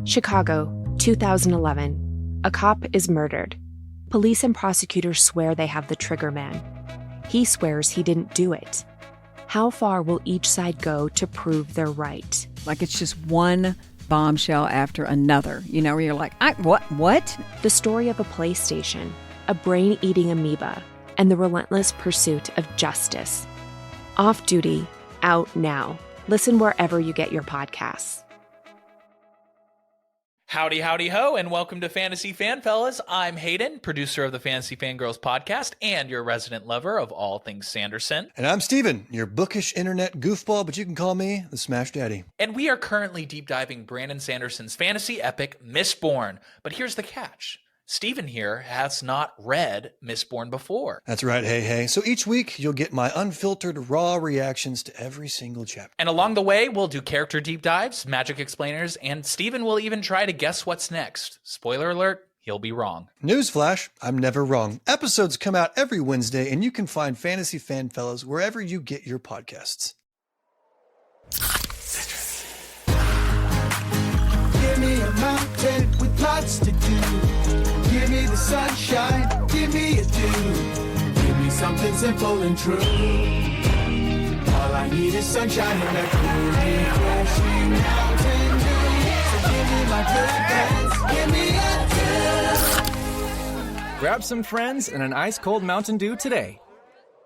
Chicago, 2011. A cop is murdered. Police and prosecutors swear they have the trigger man. He swears he didn't do it. How far will each side go to prove they're right? Like it's just one bombshell after another, where you're like, what? The story of a PlayStation, a brain-eating amoeba, and the relentless pursuit of justice. Off Duty, out now. Listen wherever you get your podcasts. Howdy, howdy, ho, and welcome to Fantasy Fan Fellas. I'm Hayden, producer of the Fantasy Fangirls podcast and your resident lover of all things Sanderson. And I'm Steven, your bookish internet goofball, but you can call me the Smash Daddy. And we are currently deep diving Brandon Sanderson's fantasy epic, Mistborn. But here's the catch. Steven here has not read Mistborn before. That's right, hey. So each week, you'll get my unfiltered, raw reactions to every single chapter. And along the way, we'll do character deep dives, magic explainers, and Steven will even try to guess what's next. Spoiler alert, he'll be wrong. Newsflash, I'm never wrong. Episodes come out every Wednesday, and you can find Fantasy Fan Fellas wherever you get your podcasts. Give me a mountain with lots to do. Give me the sunshine, give me a dew. Give me something simple and true. All I need is sunshine and a cool, refreshing mountain dew. So give me my good friends, give me a dew. Grab some friends and an ice-cold Mountain Dew today.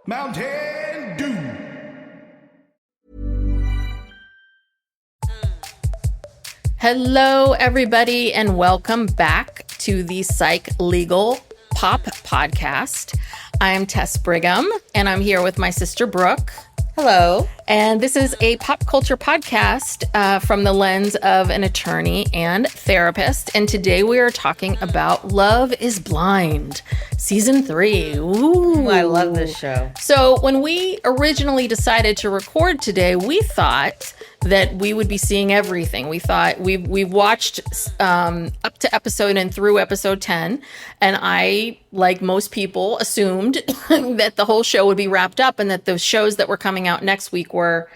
Mountain Dew. Hello, everybody, and welcome back to the Psych Legal Pop Podcast. I'm Tess Brigham, and I'm here with my sister, Brooke. Hello. And this is a pop culture podcast from the lens of an attorney and therapist. And today we are talking about Love is Blind, Season 3. Ooh. I love this show. So when we originally decided to record today, we thought that we would be seeing everything. We thought we've watched up to episode and through episode 10, and I, like most people, assumed that the whole show would be wrapped up and that the shows that were coming out next week were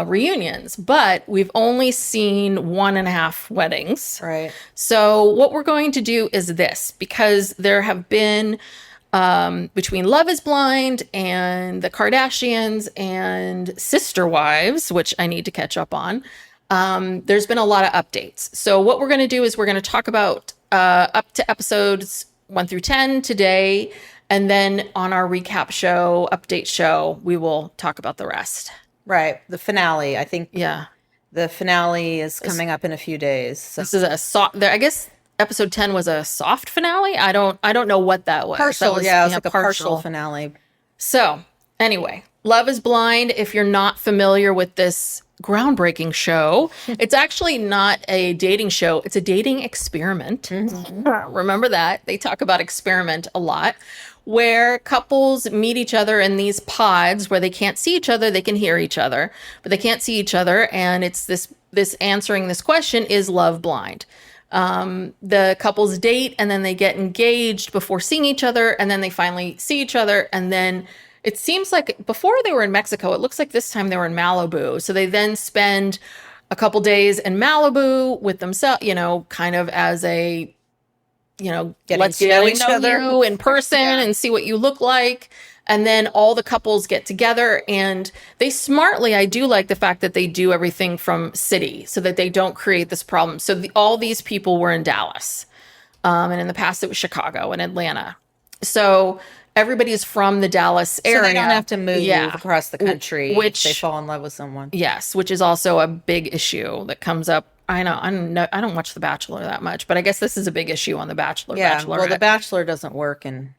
reunions. But we've only seen 1.5 weddings. Right. So what we're going to do is this, because there have been between Love is Blind and the Kardashians and Sister Wives, which I need to catch up on, there's been a lot of updates. So what we're going to do is we're going to talk about up to episodes 1 through 10 today. And then on our recap show, update show, we will talk about the rest. Right. The finale, I think. Yeah. The finale is coming up in a few days. So. This is a soft, I guess episode 10 was a soft finale. I don't know what that was. Partial, that was, it was like a partial finale. So anyway, Love is Blind. If you're not familiar with this groundbreaking show, it's actually not a dating show. It's a dating experiment. Mm-hmm. Remember that. They talk about experiment a lot, where couples meet each other in these pods where they can't see each other. They can hear each other, but they can't see each other. And it's this answering this question, is love blind? The couples date and then they get engaged before seeing each other, and then they finally see each other, and then it seems like before they were in Mexico, it looks like this time they were in Malibu. So they then spend a couple days in Malibu with themselves, kind of as a, let's get to know you in person and see what you look like. And then all the couples get together, and they smartly, I do like the fact that they do everything from city so that they don't create this problem. So all these people were in Dallas. And in the past it was Chicago and Atlanta. So everybody is from the Dallas area. So they don't have to move across the country if they fall in love with someone. Yes, which is also a big issue that comes up. I don't watch The Bachelor that much, but I guess this is a big issue on The Bachelor. Yeah, well, The Bachelor doesn't work in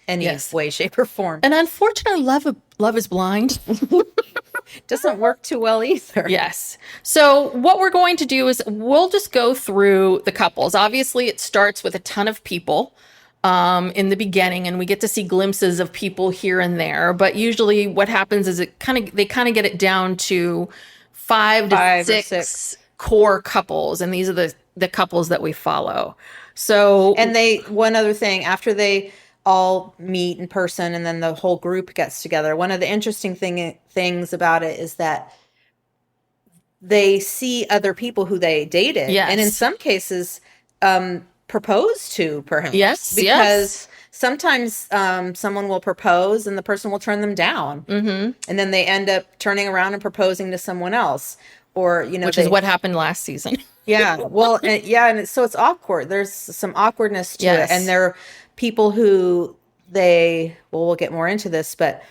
any way, shape, or form. And unfortunately, Love is Blind doesn't work too well either. Yes. So what we're going to do is we'll just go through the couples. Obviously, it starts with a ton of people in the beginning, and we get to see glimpses of people here and there. But usually what happens is they kind of get it down to five to six core couples, and these are the couples that we follow. So, and one other thing, after they all meet in person and then the whole group gets together, one of the interesting things about it is that they see other people who they dated, Yes. and in some cases, propose to perhaps. Yes, because yes. sometimes someone will propose and the person will turn them down, and then they end up turning around and proposing to someone else, or Which is what happened last season. Yeah, well, so it's awkward. There's some awkwardness to Yes. it, and there are people who we'll get more into this, but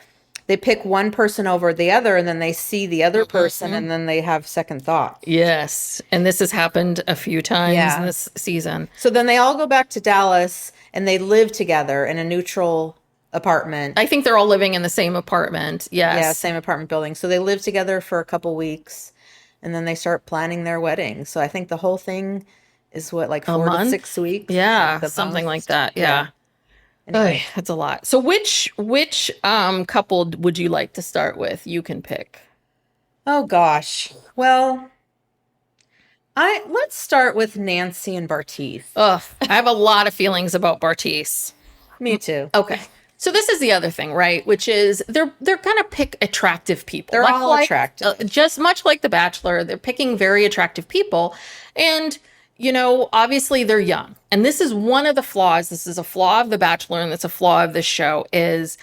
they pick one person over the other, and then they see the other person, and then they have second thoughts. Yes. And this has happened a few times Yeah. in this season. So then they all go back to Dallas, and they live together in a neutral apartment. I think they're all living in the same apartment. Yes. Yeah, same apartment building. So they live together for a couple weeks, and then they start planning their wedding. So I think the whole thing is like 4 to month? 6 weeks. Yeah. at the Something most. like that. Yeah. Anyway. That's a lot. So which couple would you like to start with? You can pick. Oh gosh. Well, let's start with Nancy and Bartiz. Ugh. I have a lot of feelings about Bartiz. Me too. Okay. So this is the other thing, right? Which is they're gonna pick attractive people. They're Much all attractive. just much like The Bachelor, they're picking very attractive people, and obviously they're young. And this is one of the flaws. This is a flaw of The Bachelor, and it's a flaw of this show. Is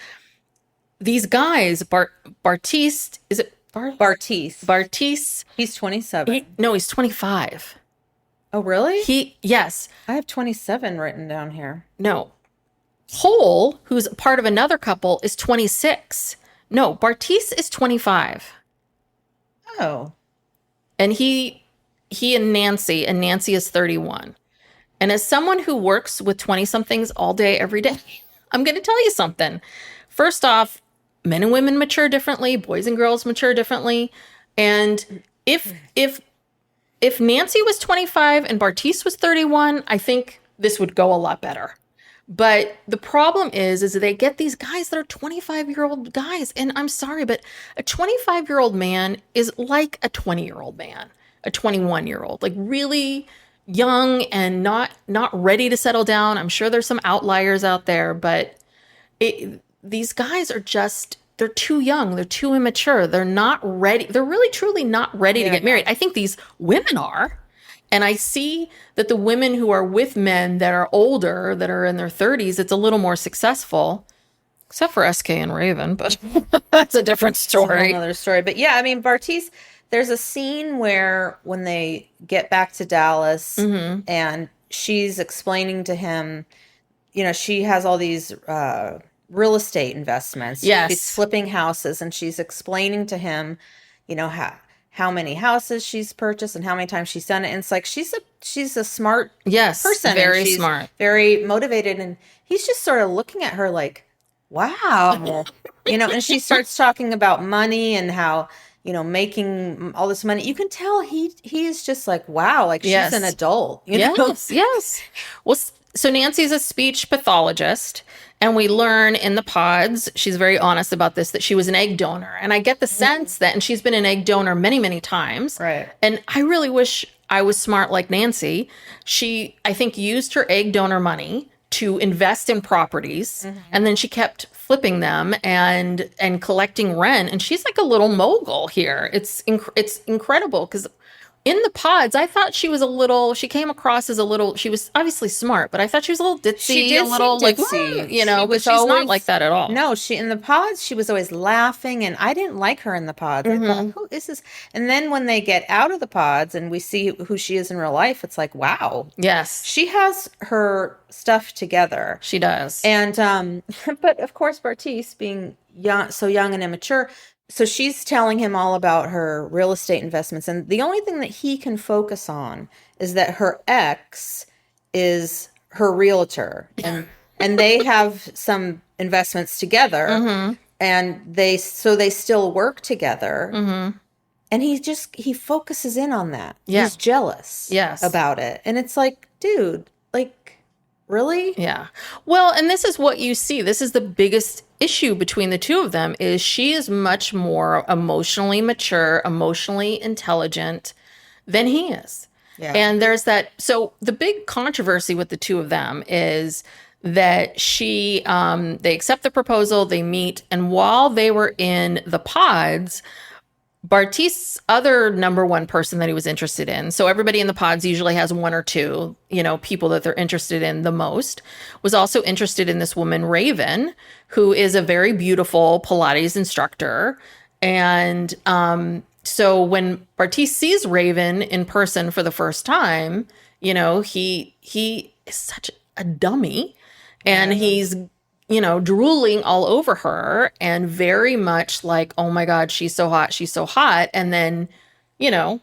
these guys, Bartiz? Is it Bartiz. Bartiz? He's 27. No, he's 25. Oh, really? Yes. I have 27 written down here. No. Cole, who's part of another couple, is 26. No, Bartiz is 25. Oh. And he and Nancy is 31. And as someone who works with 20-somethings all day, every day, I'm going to tell you something. First off, men and women mature differently. Boys and girls mature differently. And if Nancy was 25 and Bartiz was 31, I think this would go a lot better. But the problem is they get these guys that are 25-year-old guys. And I'm sorry, but a 25-year-old man is like a 20-year-old man, a 21-year-old, like really young and not ready to settle down. I'm sure there's some outliers out there, but these guys are they're too young. They're too immature. They're not ready. They're really, truly not ready to get married. I think these women are. And I see that the women who are with men that are older, that are in their 30s, it's a little more successful, except for SK and Raven, but that's a different story. Another story. But yeah, I mean, Bartiz, there's a scene where when they get back to Dallas and she's explaining to him, she has all these real estate investments. Yes. She's flipping houses, and she's explaining to him, how many houses she's purchased and how many times she's done it. And it's like she's a smart person. Very and she's smart. Very motivated. And he's just sort of looking at her like, wow. And she starts talking about money and how, making all this money. You can tell he is just like, wow, like she's an adult. Yes. Well, so Nancy's a speech pathologist. And we learn in the pods, she's very honest about this, that she was an egg donor. And I get the sense that, and she's been an egg donor many, many times. Right. And I really wish I was smart like Nancy. She, I think, used her egg donor money to invest in properties. And then she kept flipping them and collecting rent. And she's like a little mogul here. It's incredible because in the pods, I thought she came across as a little, she was obviously smart, but I thought she was a little ditzy, She did a little seem like, ditzy. but she's not like that at all. No, in the pods, she was always laughing, and I didn't like her in the pods. I thought, who is this? And then when they get out of the pods and we see who she is in real life, it's like, wow. Yes. She has her stuff together. She does. And, but of course, Bartiz being so young and immature, so she's telling him all about her real estate investments. And the only thing that he can focus on is that her ex is her realtor. And they have some investments together. And they still work together. And he focuses in on that. Yeah. He's jealous about it. And it's like, dude, like, really? Yeah. Well, and this is what you see. This is the biggest issue between the two of them is she is much more emotionally mature, emotionally intelligent than he is. Yeah. And there's that. So the big controversy with the two of them is that they accept the proposal, they meet, and while they were in the pods, Bartiste's other number one person that he was interested in, so everybody in the pods usually has one or two, people that they're interested in the most, was also interested in this woman, Raven, who is a very beautiful Pilates instructor. And so when Bartiste sees Raven in person for the first time, he is such a dummy, and he's drooling all over her and very much like, oh my God, she's so hot. She's so hot. And then,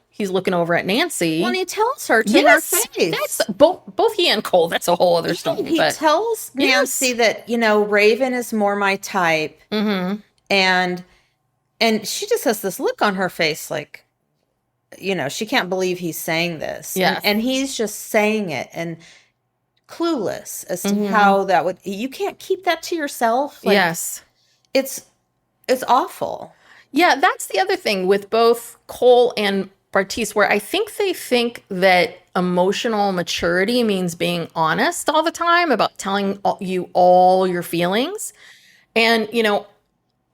he's looking over at Nancy. When he tells her to her face. That's both he and Cole. That's a whole other story. He tells Nancy that, Raven is more my type. Mm-hmm. And she just has this look on her face like, she can't believe he's saying this. Yeah. And he's just saying it and clueless as to how that would, you can't keep that to yourself. Like, yes. It's awful. Yeah, that's the other thing with both Cole and Bartiste, where I think they think that emotional maturity means being honest all the time about telling you all your feelings. And,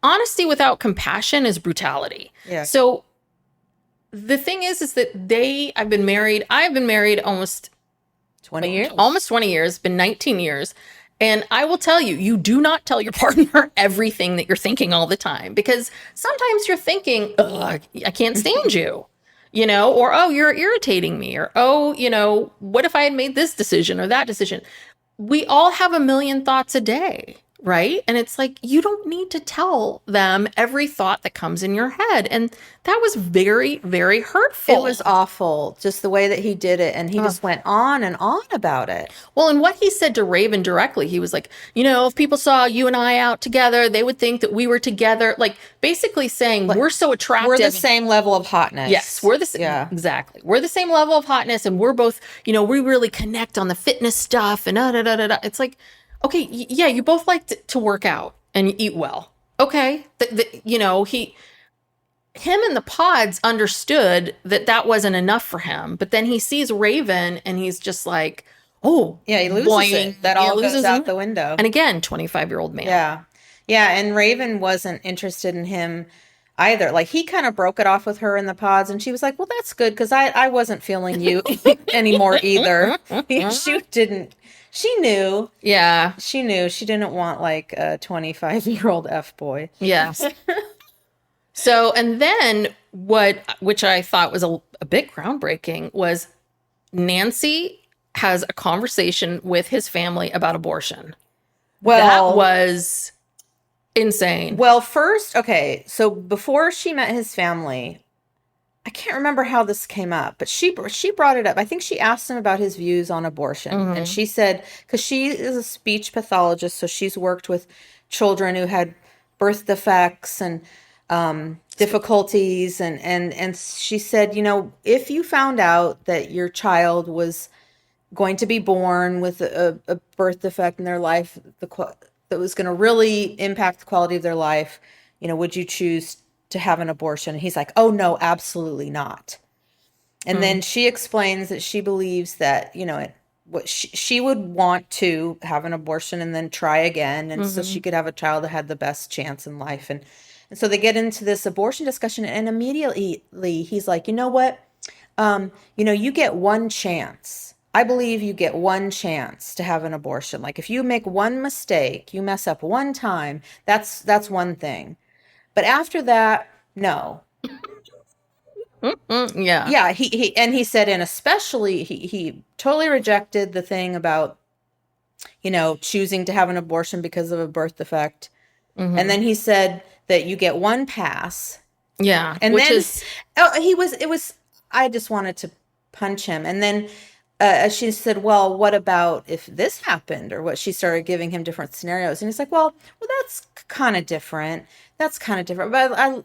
honesty without compassion is brutality. Yeah. So the thing is that I've been married almost 20 years. Almost 20 years, been 19 years. And I will tell you, you do not tell your partner everything that you're thinking all the time, because sometimes you're thinking, ugh, I can't stand you, or, oh, you're irritating me, or, oh, what if I had made this decision or that decision? We all have a million thoughts a day. Right. And it's like, you don't need to tell them every thought that comes in your head. And that was very, very hurtful. It was awful, just the way that he did it. And he just went on and on about it. Well, and what he said to Raven directly, he was like, if people saw you and I out together, they would think that we were together. Like basically saying we're so attractive. We're the same level of hotness. Yes, we're the same. Yeah. Exactly. We're the same level of hotness. And we're both, we really connect on the fitness stuff and It's like, okay, yeah, you both like to work out and eat well. Okay, him and the pods understood that wasn't enough for him. But then he sees Raven and he's just like, oh, yeah, he loses it. That all goes out the window. And again, 25-year-old man. Yeah, yeah, and Raven wasn't interested in him either. Like he kind of broke it off with her in the pods, and she was like, "Well, that's good because I wasn't feeling you anymore either." She knew. Yeah. She knew she didn't want like a 25-year-old F-boy. Yes. So, and then which I thought was a bit groundbreaking, was Nancy has a conversation with his family about abortion. Well, that was insane. Well, first, okay, so before she met his family, I can't remember how this came up, but she brought it up. I think she asked him about his views on abortion. Mm-hmm. And she said, because she is a speech pathologist, so she's worked with children who had birth defects and difficulties. And she said, if you found out that your child was going to be born with a birth defect in their life that was going to really impact the quality of their life, would you choose to have an abortion? And he's like, oh no, absolutely not. And then she explains that she believes that, she would want to have an abortion and then try again. And so she could have a child that had the best chance in life. And so they get into this abortion discussion, and immediately he's like, you know what? You get one chance. I believe you get one chance to have an abortion. Like if you make one mistake, you mess up one time, that's one thing. But after that, no. Yeah. Yeah, he said, and especially he totally rejected the thing about, choosing to have an abortion because of a birth defect. Mm-hmm. And then he said that you get one pass. Yeah. And I just wanted to punch him. And then she said, well, what about if this happened? Or what? She started giving him different scenarios. And he's like, well, that's kind of different. That's kind of different. But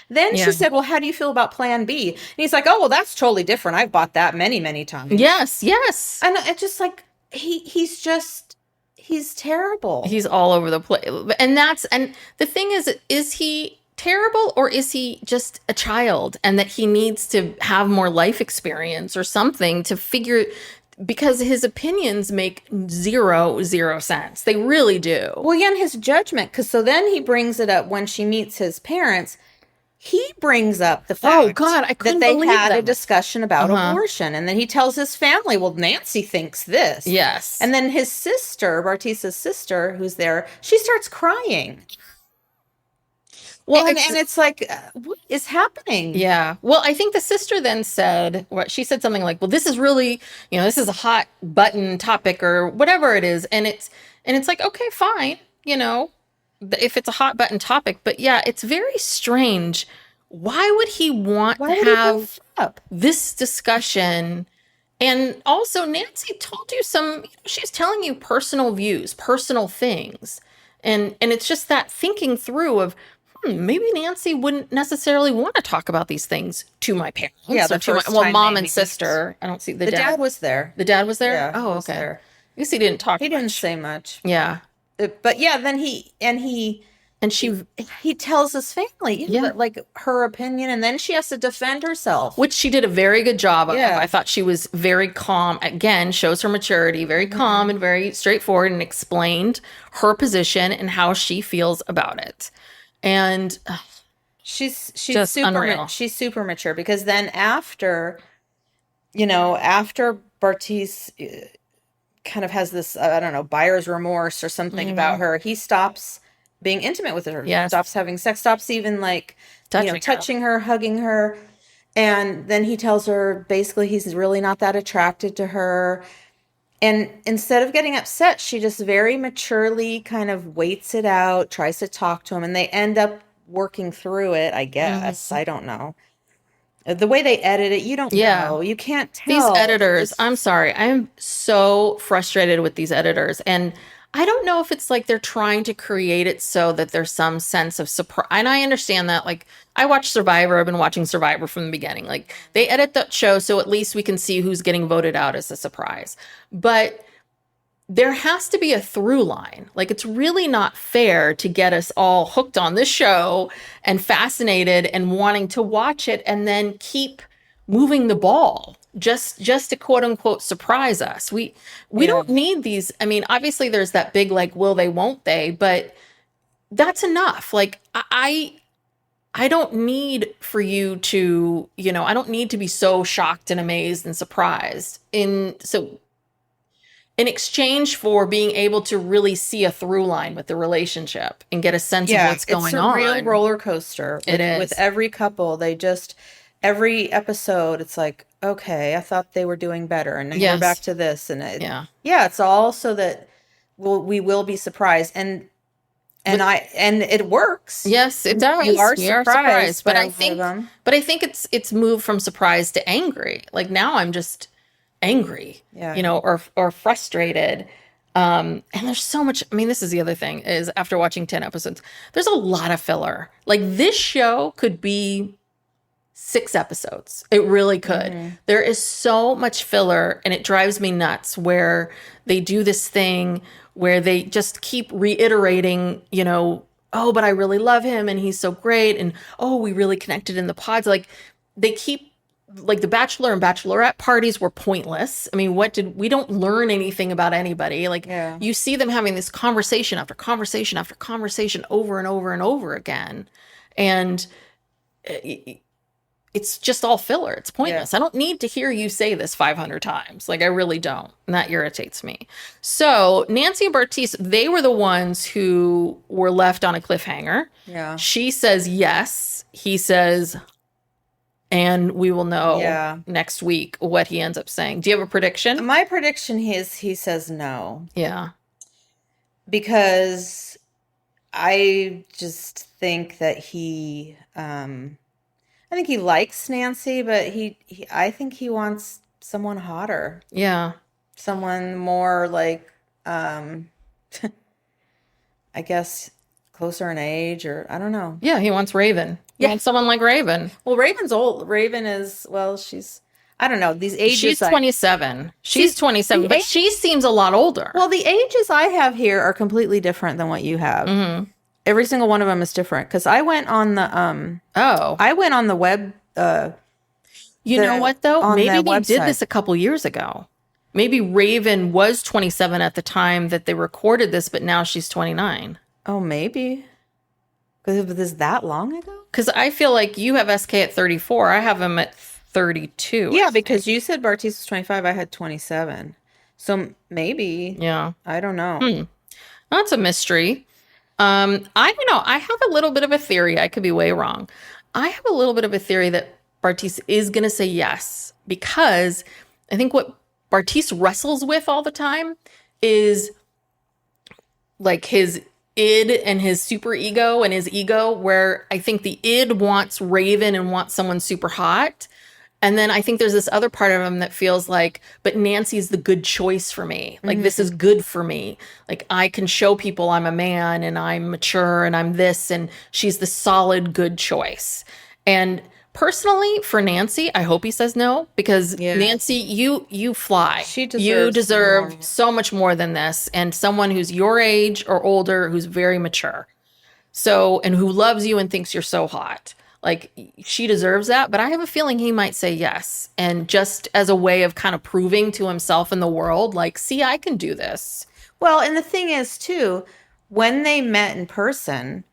then she said, well, how do you feel about plan B? And he's like, oh, well, that's totally different. I've bought that many, many times. Yes, yes. And it's just like, he's terrible. He's all over the place. And the thing is he terrible, or is he just a child and that he needs to have more life experience or something to figure, because his opinions make zero sense. They really do. Well, yeah, and his judgment, because so then he brings it up when she meets his parents. he brings up the Oh, fact God, I that couldn't they believe had a that. discussion about Uh-huh. abortion. And then he tells his family, well, Nancy thinks this. Yes. And then his sister, Bartisa's sister, who's there, she starts crying. Well, And it's like, what is happening? yeah. Well, I think the sister then said, what she said something like, well, this is really, this is a hot button topic or whatever it is. And it's like, okay, fine, if it's a hot button topic, but yeah, it's very strange. Why would he want Why to would he bring have it up? this discussion? And also Nancy told you she's telling you personal views, personal things. And it's just that thinking through of, maybe Nancy wouldn't necessarily want to talk about these things to my parents. Yeah, or the to first mom time and maybe. sister. I don't see the The dad was there. The dad was there? Yeah, Oh, he was okay. there. I guess he didn't talk He didn't much. say much. Yeah. But yeah, then he tells his family, like her opinion, and then she has to defend herself. Which she did a very good job of. Yeah. I thought she was very calm. Again, shows her maturity, very calm and very straightforward, and explained her position and how she feels about it. And She's just super unreal. she's super mature, because then after Bartiz kind of has this I don't know, buyer's remorse or something about her, he stops being intimate with her. Yes. Stops having sex, stops even like Touching her, hugging her. And then he tells her basically he's really not that attracted to her. And instead of getting upset, she just very maturely kind of waits it out, tries to talk to him, and they end up working through it, I guess. I don't know. The way they edit it, you don't know. You can't tell. These editors, I'm sorry. I'm so frustrated with these editors. And I don't know if it's like they're trying to create it so that there's some sense of surprise. And I understand that. Like, I watch Survivor. I've been watching Survivor from the beginning. Like, they edit that show so at least we can see who's getting voted out as a surprise. But there has to be a through line. Like, it's really not fair to get us all hooked on this show and fascinated and wanting to watch it and then keep moving the ball just to quote unquote surprise us. We don't need these. I mean, obviously there's that big like will they won't they, but that's enough. Like I don't need for you to, I don't need to be so shocked and amazed and surprised in exchange for being able to really see a through line with the relationship and get a sense of what's going on. It's a real roller coaster. It is. With every couple, every episode, it's like, okay, I thought they were doing better, and now we're back to this. And it's all so that we will be surprised. And it works. Yes, it does. You are We surprised, but by I a lot think of them. it's moved from surprise to angry. Like now I'm just angry, or frustrated. And there's so much. I mean, this is the other thing is after watching 10 episodes, there's a lot of filler. Like this show could be 6 episodes. It really could. There is so much filler, and it drives me nuts where they do this thing where they just keep reiterating, oh, but I really love him and he's so great. And oh, we really connected in the pods. Like they keep, like the bachelor and bachelorette parties were pointless. I mean, we don't learn anything about anybody. Like you see them having this conversation after conversation after conversation over and over and over again. And it's just all filler. It's pointless. I don't need to hear you say this 500 times. Like I really don't. And that irritates me. So Nancy and Bartiz, they were the ones who were left on a cliffhanger. Yeah. She says yes. He says, and we will know next week what he ends up saying. Do you have a prediction? My prediction is he says no. Yeah. Because I just think that he I think he likes Nancy, but I think he wants someone hotter. Yeah. Someone more like, I guess closer in age, or I don't know. Yeah, he wants Raven. He wants someone like Raven. Well, Raven's old. Raven is, she's, I don't know, these ages. She's 27. She's 27, but she seems a lot older. Well, the ages I have here are completely different than what you have. Mm-hmm. Every single one of them is different, because I went on the I went on the web. You know what though? Maybe they website. did this a couple years ago. Maybe Raven was 27 at the time that they recorded this, but now she's 29. Oh, maybe. Because it was that long ago? Because I feel like you have SK at 34. I have him at 32. Yeah, because you said Bartiz was 25. I had 27. So maybe. Yeah. I don't know. That's a mystery. I don't know. I have a little bit of a theory. I could be way wrong. I have a little bit of a theory that Bartiz is going to say yes, because I think what Bartiz wrestles with all the time is like his id and his super ego and his ego, where I think the id wants Raven and wants someone super hot. And then I think there's this other part of him that feels like, but Nancy's the good choice for me. Like, this is good for me. Like, I can show people I'm a man and I'm mature and I'm this, and she's the solid good choice. And personally, for Nancy, I hope he says no, because Nancy, you fly. She you deserves deserve more. so much more than this, and someone who's your age or older, who's very mature. So, and who loves you and thinks you're so hot. Like, she deserves that, but I have a feeling he might say yes. And just as a way of kind of proving to himself and the world, like, see, I can do this. Well, and the thing is, too, when they met in person,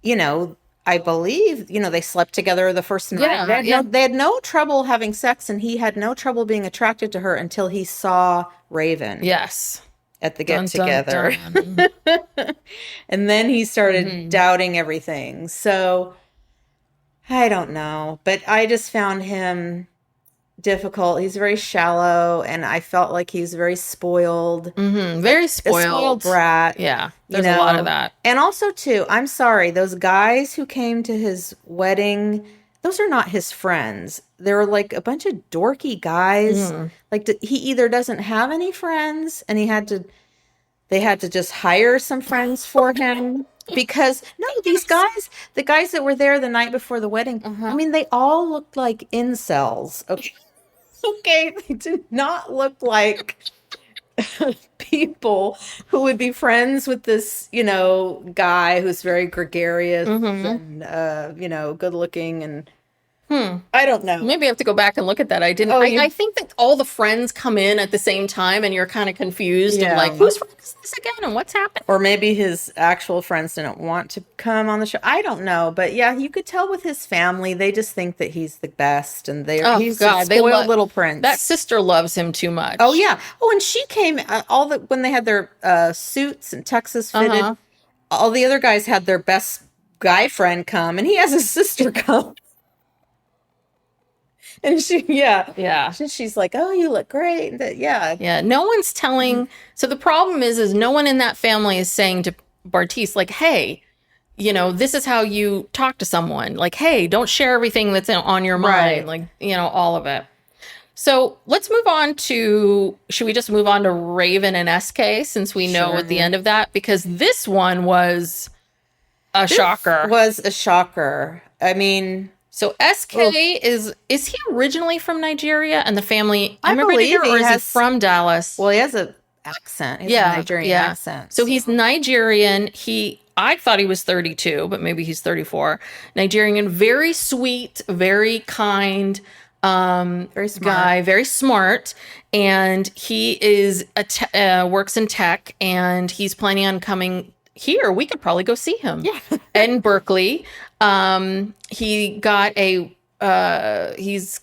you know, I believe, you know, they slept together the first night. They had no trouble having sex, and he had no trouble being attracted to her until he saw Raven. Yes. At the Dun, get-together. dun, dun. And then he started doubting everything. So I don't know, but I just found him difficult. He's very shallow, and I felt like he's very spoiled. Very A spoiled. spoiled brat. Yeah, there's a lot of that. And also, too, I'm sorry, those guys who came to his wedding, those are not his friends. They were like a bunch of dorky guys. Like, he either doesn't have any friends, and they had to just hire some friends for him. Because no, these guys, the guys that were there the night before the wedding, I mean, they all looked like incels. Okay, okay, they did not look like people who would be friends with this, you know, guy who's very gregarious and you know, good looking, and I don't know. Maybe I have to go back and look at that. I didn't. I think that all the friends come in at the same time, and you're kind of confused of like, whose friend is this again, and what's happening? Or maybe his actual friends didn't want to come on the show. I don't know, but yeah, you could tell with his family, they just think that he's the best, and he's a spoiled little prince. That sister loves him too much. Oh yeah. Oh, and she came when they had their suits and Texas fitted. All the other guys had their best guy friend come, and he has his sister come. And she's like, "Oh, you look great." Yeah. No one's telling. So the problem is no one in that family is saying to Bartiz, like, "Hey, you know, this is how you talk to someone. Like, hey, don't share everything that's on your mind. Like, you know, all of it." So let's move on to. Should we just move on to Raven and SK, since we know at the end of that, because this one was a shocker. Was a shocker. I mean. So SK is he originally from Nigeria, and the family? I believe or is he from Dallas? Well, he has an accent. He has a Nigerian accent. So he's Nigerian. I thought he was 32, but maybe he's 34. Nigerian, very sweet, very kind, very smart guy, very smart, and he is works in tech, and he's planning on coming here. We could probably go see him. Yeah. In Berkeley. He got he's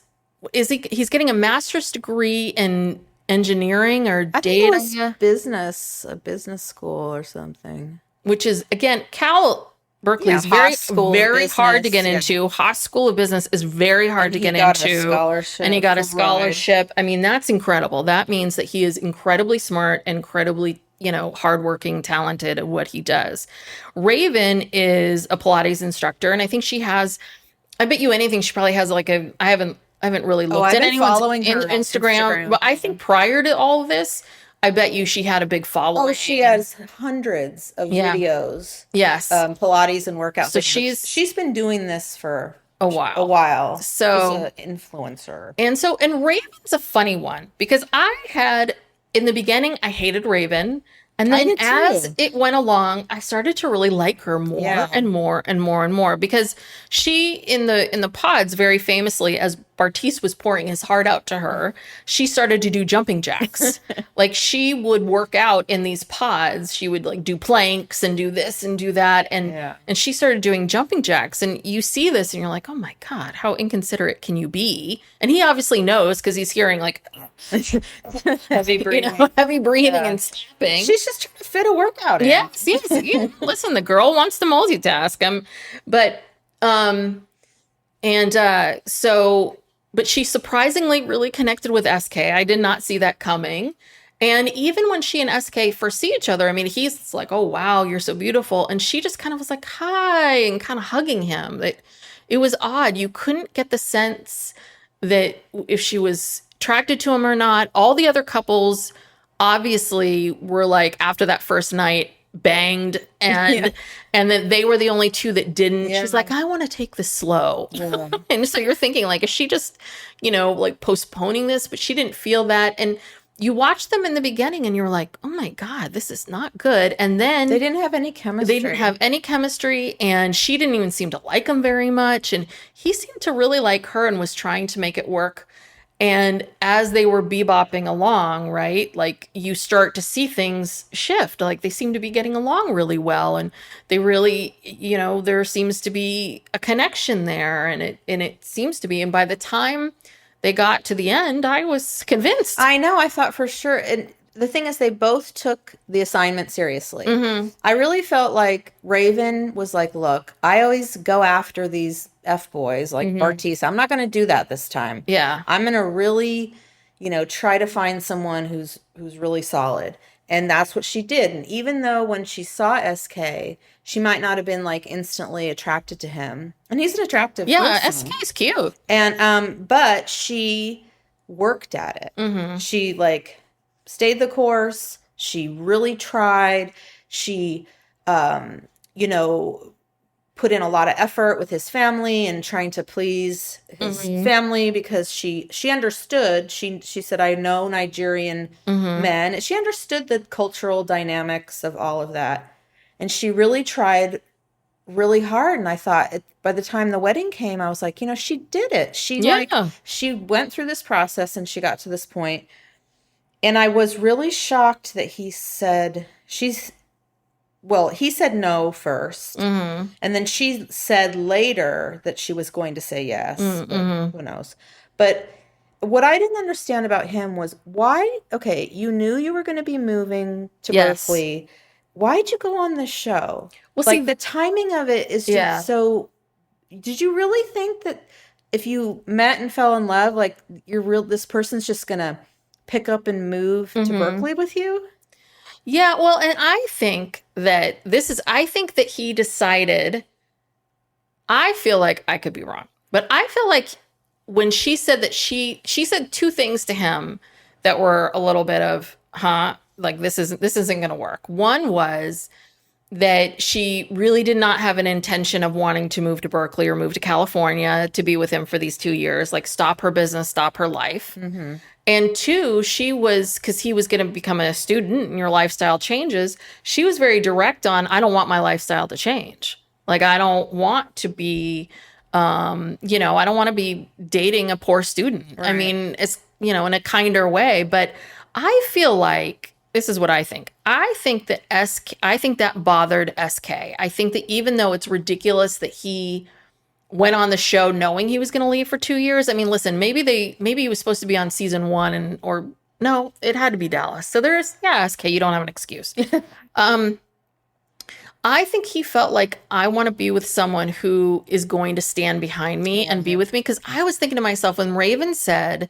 getting a master's degree in engineering or I data. think it was a business school or something. Which is, again, Berkeley is very hard to get into. Haas School of Business is very hard to get into. And he got a scholarship. I mean, that's incredible. That means that he is incredibly smart, incredibly, you know, hardworking, talented at what he does. Raven is a Pilates instructor, and I think she has, I bet you anything, she probably has like I haven't really looked at anyone's Instagram, but I think prior to all of this, I bet you she had a big following. Oh, she has hundreds of videos. Yes. Pilates and workouts. So she's been doing this for a while. So she's an influencer. And Raven's a funny one, because in the beginning, I hated Raven. And then as it went along, I started to really like her more and more and more and more, because she in the pods very famously, as Bartice was pouring his heart out to her, she started to do jumping jacks. Like she would work out in these pods. She would like do planks and do this and do that. And she started doing jumping jacks. And you see this and you're like, oh my God, how inconsiderate can you be? And he obviously knows because he's hearing like Heavy breathing. heavy breathing and snapping. She's just trying to fit a workout in. Yes. Yeah. Listen, the girl wants to multitask. But she surprisingly really connected with SK. I did not see that coming. And even when she and SK first see each other, I mean, he's like, oh, wow, you're so beautiful. And she just kind of was like, hi, and kind of hugging him. It was odd. You couldn't get the sense that if she was attracted to him or not. All the other couples obviously were like, after that first night, banged and that they were the only two that didn't. She's like, I want to take this slow. And so you're thinking like, is she just, like postponing this? But she didn't feel that. And you watched them in the beginning and you were like, oh my God, this is not good. And then they didn't have any chemistry. And she didn't even seem to like him very much. And he seemed to really like her and was trying to make it work. And as they were bebopping along, right, like you start to see things shift. Like they seem to be getting along really well. And they really, there seems to be a connection there. And it seems to be. And by the time they got to the end, I was convinced. I know. I thought for sure. And the thing is, they both took the assignment seriously. Mm-hmm. I really felt like Raven was like, look, I always go after these F-boys like Bartice. I'm not going to do that this time. Yeah. I'm going to really, try to find someone who's really solid. And that's what she did. And even though when she saw SK, she might not have been like instantly attracted to him. And he's an attractive person. SK is cute. And, but she worked at it. Mm-hmm. She like stayed the course. She really tried. She, put in a lot of effort with his family and trying to please his family because she understood. She said, I know Nigerian men. She understood the cultural dynamics of all of that. And she really tried really hard. And I thought by the time the wedding came, I was like, she did it. She went through this process and she got to this point. And I was really shocked that he said he said no first. Mm-hmm. And then she said later that she was going to say yes. But who knows? But what I didn't understand about him was why, okay, you knew you were going to be moving to Berkeley. Why'd you go on this show? Well, like the timing of it is just so, did you really think that if you met and fell in love, like this person's just going to pick up and move to Berkeley with you? Yeah, well, and I think that he decided, I feel like I could be wrong, but I feel like when she said that she said two things to him that were a little bit of, like this isn't going to work. One was that she really did not have an intention of wanting to move to Berkeley or move to California to be with him for these 2 years, like stop her business, stop her life. Mm-hmm. And two, because he was going to become a student and your lifestyle changes, she was very direct on, I don't want my lifestyle to change. Like, I don't want to be, I don't want to be dating a poor student. Right. I mean, it's, in a kinder way. But I feel like, this is what I think. I think that bothered SK. I think that even though it's ridiculous that he went on the show knowing he was going to leave for 2 years. I mean, listen, maybe he was supposed to be on season 1 or no, it had to be Dallas. So SK, you don't have an excuse. I think he felt like I want to be with someone who is going to stand behind me and be with me. Because I was thinking to myself when Raven said,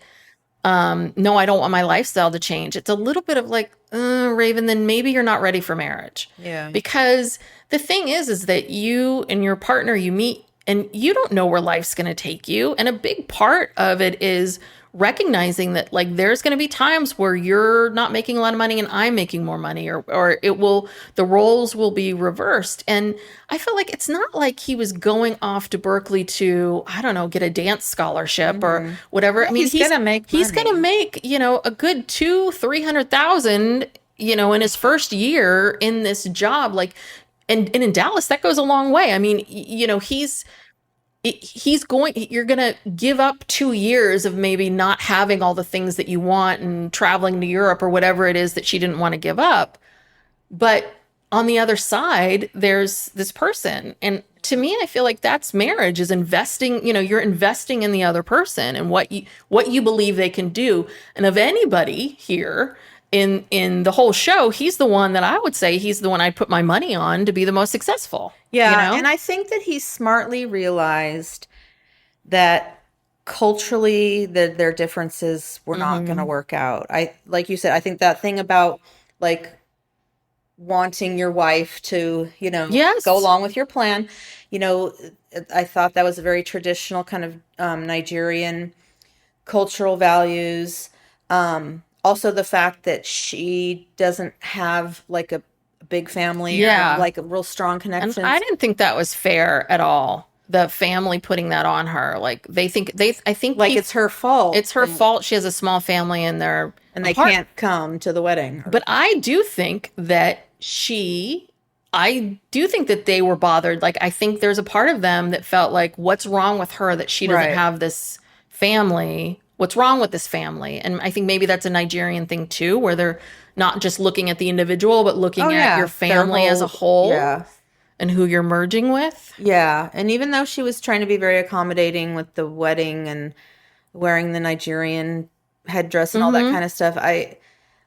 no, I don't want my lifestyle to change. It's a little bit of like, Raven, then maybe you're not ready for marriage. Yeah. Because the thing is that you and your partner, you meet, and you don't know where life's going to take you. And a big part of it is recognizing that like there's going to be times where you're not making a lot of money and I'm making more money or the roles will be reversed. And I feel like it's not like he was going off to Berkeley to, I don't know, get a dance scholarship or whatever. I mean, he's going to make a good $200,000-$300,000, in his first year in this job. Like, and in Dallas, that goes a long way. I mean, you're going to give up 2 years of maybe not having all the things that you want and traveling to Europe or whatever it is that she didn't want to give up. But on the other side, there's this person. And to me, I feel like that's marriage, is investing, you're investing in the other person and what you believe they can do. And of anybody here in the whole show, he's the one that I would say he's the one I'd put my money on to be the most successful. Yeah. And I think that he smartly realized that culturally their differences were not going to work out. Like you said, I think that thing about like wanting your wife to, Yes. go along with your plan. I thought that was a very traditional kind of Nigerian cultural values. Also the fact that she doesn't have like a big family, Yeah. or like a real strong connection. And I didn't think that was fair at all. The family putting that on her. Like I think like it's her fault. it's her fault. She has a small family and they're and they apart. can't come to the wedding. But I do think that they were bothered. Like, I think there's a part of them that felt like, what's wrong with her that she doesn't Right. have this family? What's wrong with this family? And I think maybe that's a Nigerian thing too, where they're not just looking at the individual, but looking at your family as a whole Yeah. and who you're merging with. Yeah. And even though she was trying to be very accommodating with the wedding and wearing the Nigerian headdress and all that kind of stuff,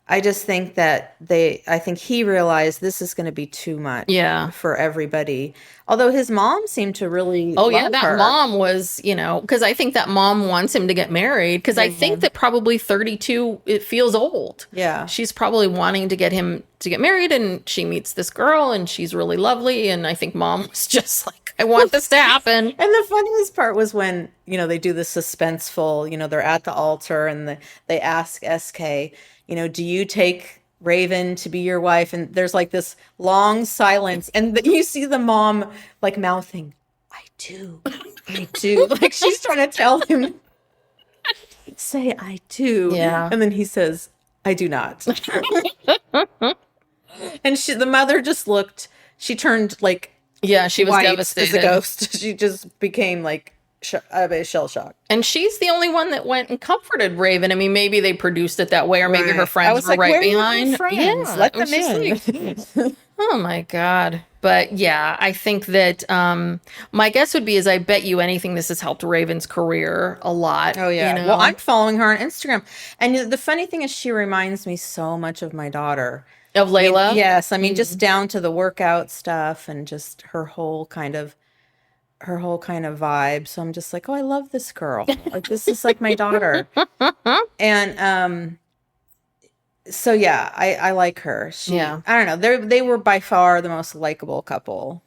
I just think that I think he realized this is going to be too much for everybody. Although his mom seemed to really love that her. mom was, because I think that mom wants him to get married, because I think that probably 32, it feels old. Yeah. She's probably wanting to get him to get married, and she meets this girl and she's really lovely. And I think mom was just like, I want this to happen. And the funniest part was when, they do the suspenseful, they're at the altar and they ask SK, do you take Raven to be your wife? And there's like this long silence. And you see the mom like mouthing, I do. Like she's trying to tell him, say, I do. Yeah. And then he says, I do not. And the mother just she turned like, Yeah, she was white devastated. as a ghost. She just became like shell shocked. And she's the only one that went and comforted Raven. I mean, maybe they produced it that way, or maybe her I friends was were like, right where are your behind. friends? Yeah, Let it was them just in. like, oh my God. But yeah, I think that my guess would be is I bet you anything this has helped Raven's career a lot. Oh yeah. You know? Well, I'm following her on Instagram, and the funny thing is, she reminds me so much of my daughter. Of Layla? Yes, I mean, just down to the workout stuff and just her whole kind of vibe. So I'm just like, oh, I love this girl. Like this is like my daughter. And so yeah, I like her. Yeah. I don't know. They were by far the most likable couple.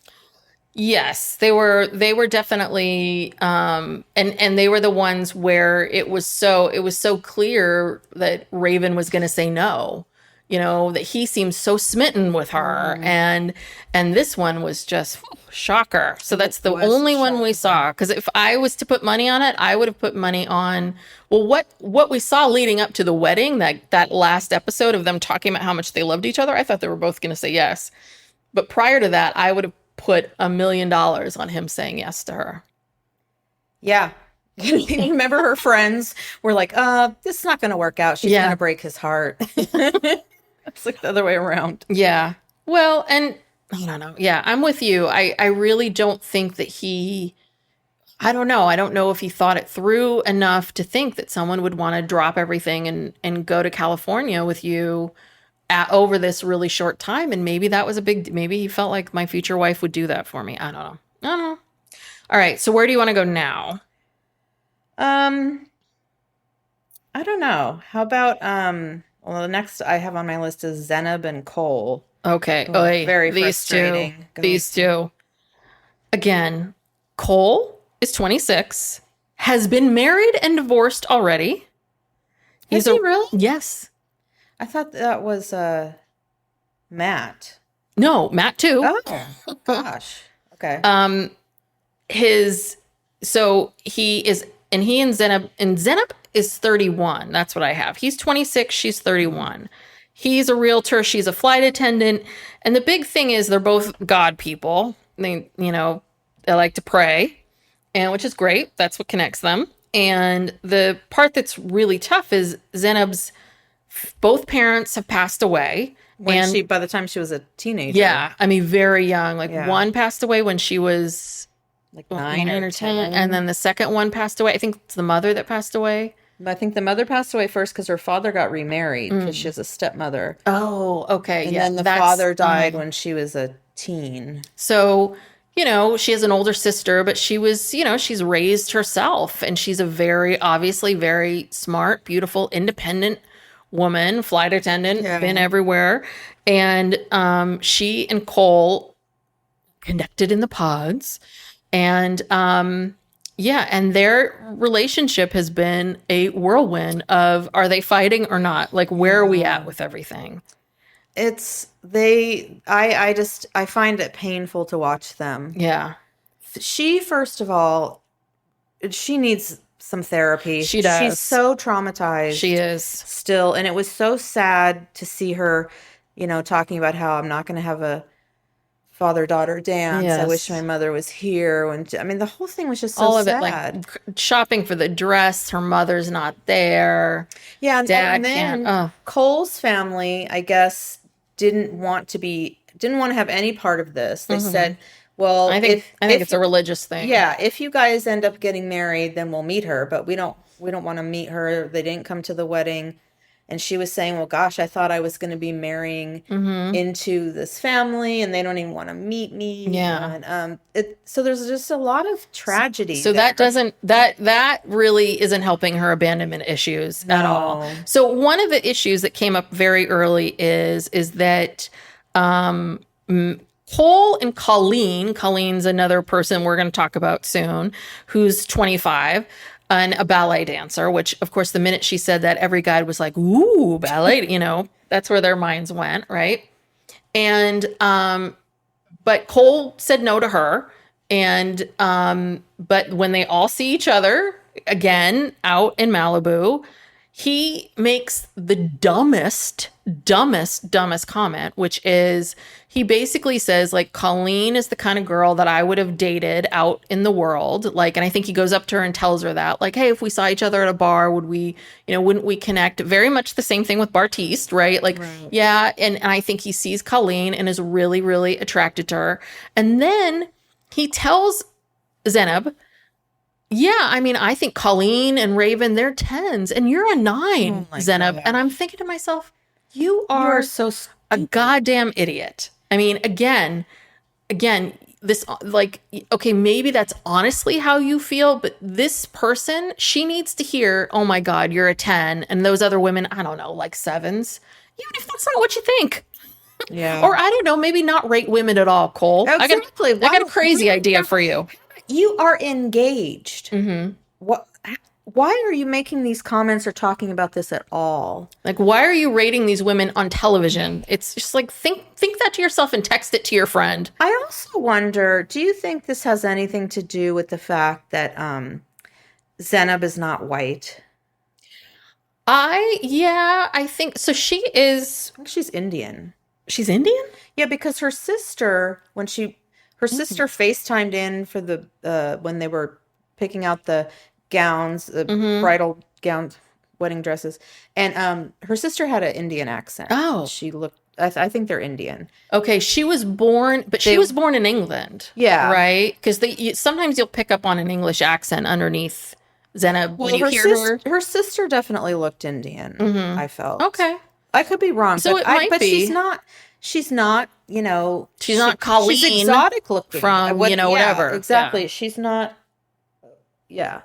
Yes, they were definitely and they were the ones where it was so clear that Raven was going to say no. That he seems so smitten with her, and this one was just shocker. So that's the only one we saw. Because if I was to put money on it, I would have put money on what we saw leading up to the wedding. That last episode of them talking about how much they loved each other. I thought they were both going to say yes, but prior to that, I would have put $1 million on him saying yes to her. Yeah. Remember her friends were like, this is not going to work out. She's going to break his heart. It's like the other way around. Yeah. Well, and I don't know. Yeah, I'm with you. I really don't think that I don't know. I don't know if he thought it through enough to think that someone would want to drop everything and go to California with you over this really short time. And maybe that was maybe he felt like my future wife would do that for me. I don't know. All right. So where do you want to go now? I don't know. How about, well, the next I have on my list is Zenab and Cole. Okay. Very these frustrating. These two. Again, Cole is 26, has been married and divorced already. Is he really? Yes. I thought that was Matt. No, Matt too. Oh, gosh. Okay. He and Zenab is 31. That's what I have. He's 26, she's 31. He's a realtor, she's a flight attendant. And the big thing is they're both God people. They like to pray. and which is great. That's what connects them. And the part that's really tough is Zenob's both parents have passed away. By the time she was a teenager. Yeah, I mean, very young. Like Yeah. one passed away when she was Like 9 or 10, and then the second one passed away. I think it's the mother that passed away. I think the mother passed away first because her father got remarried because she has a stepmother. Oh, okay. And yeah, then the father died when she was a teen. So, she has an older sister, but she was, she's raised herself, and she's a obviously very smart, beautiful, independent woman, flight attendant, been everywhere. And she and Cole connected in the pods. And and their relationship has been a whirlwind of, are they fighting or not? Like, where are we at with everything? I find it painful to watch them. Yeah. She, first of all, she needs some therapy. She does. She's so traumatized. She is. Still. And it was so sad to see her, talking about how I'm not going to have a father-daughter dance. Yes. I wish my mother was here. The whole thing was just so All of sad. it, like shopping for the dress. Her mother's not there. Yeah. Dad and then can't. Cole's family, I guess, didn't want to have any part of this. They said, well, I think it's a religious thing. Yeah, if you guys end up getting married, then we'll meet her, but we don't want to meet her. They didn't come to the wedding. And she was saying, well, gosh, I thought I was going to be marrying into this family, and they don't even want to meet me. Yeah. And so there's just a lot of tragedy. So that really isn't helping her abandonment issues at all. So one of the issues that came up very early is that Cole and Colleen's another person we're going to talk about soon, who's 25. And a ballet dancer, which, of course, the minute she said that, every guy was like, ooh, ballet, that's where their minds went, right? And, but Cole said no to her. And, but when they all see each other again out in Malibu, he makes the dumbest comment, which is he basically says, like, Colleen is the kind of girl that I would have dated out in the world. Like, and I think he goes up to her and tells her that, like, hey, if we saw each other at a bar, wouldn't we connect? Very much the same thing with Bartiste, right? Like, yeah. And I think he sees Colleen and is really, really attracted to her. And then he tells Zenob, yeah, I think Colleen and Raven, they're 10s, and you're a 9, Zenob. And I'm thinking to myself, you are so a goddamn idiot. Again, this, like, okay, maybe that's honestly how you feel, but this person, she needs to hear, oh my God, you're a 10, and those other women, I don't know, like 7s, even if that's not what you think. Yeah. Or I don't know, maybe not rate women at all, Cole. Exactly. I got a crazy idea for you. You are engaged. Mm-hmm. Why are you making these comments or talking about this at all? Like, why are you rating these women on television? It's just like, think that to yourself and text it to your friend. I also wonder, do you think this has anything to do with the fact that Zenob is not white? I think so. She is. I think she's Indian. She's Indian? Yeah, because her sister, her sister FaceTimed in for the when they were picking out the gowns, the bridal gowns, wedding dresses, and her sister had an Indian accent. Oh, she looked. I think they're Indian. Okay, she was born in England. Yeah, right. Because sometimes you'll pick up on an English accent underneath Zenob when you hear her. Her sister definitely looked Indian. I felt. Okay, I could be wrong. So it might be. She's not. She's not. She's not Colleen. She's exotic looking from whatever. Exactly. Yeah. She's not. Yeah.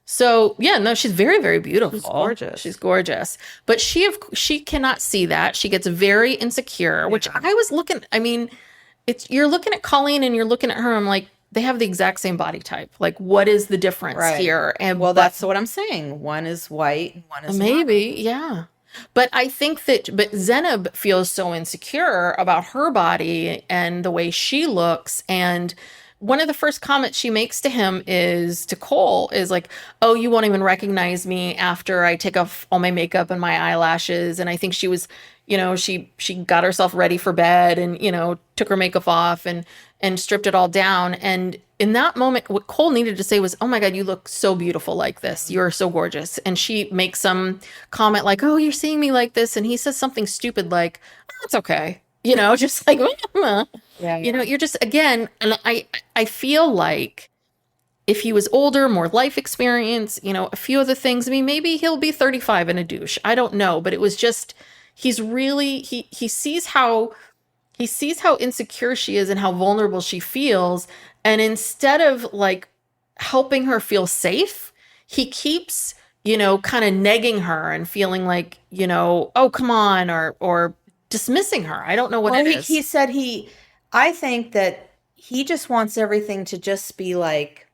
So yeah, no, she's very, very beautiful. She's gorgeous. But she cannot see that. She gets very insecure, which I was looking. You're looking at Colleen and you're looking at her. I'm like, they have the exact same body type. Like, what is the difference here? And that's what I'm saying. One is white, and one is maybe, yeah. But I think but Zenob feels so insecure about her body and the way she looks, and one of the first comments she makes to him is to Cole is like, "Oh, you won't even recognize me after I take off all my makeup and my eyelashes." And I think she was, she got herself ready for bed and, took her makeup off and stripped it all down. And in that moment, what Cole needed to say was, "Oh my God, you look so beautiful like this. You're so gorgeous." And she makes some comment like, "Oh, you're seeing me like this." And he says something stupid like, "Oh, it's okay." Just like, Yeah. you're just, again, and I feel like if he was older, more life experience, a few other things, I mean, maybe he'll be 35 and a douche. I don't know. But it was just, he's really, he sees how insecure she is and how vulnerable she feels. And instead of like helping her feel safe, he keeps, kind of negging her and feeling like, "Oh, come on," or dismissing her. I don't know what it is. He said I think that he just wants everything to just be like,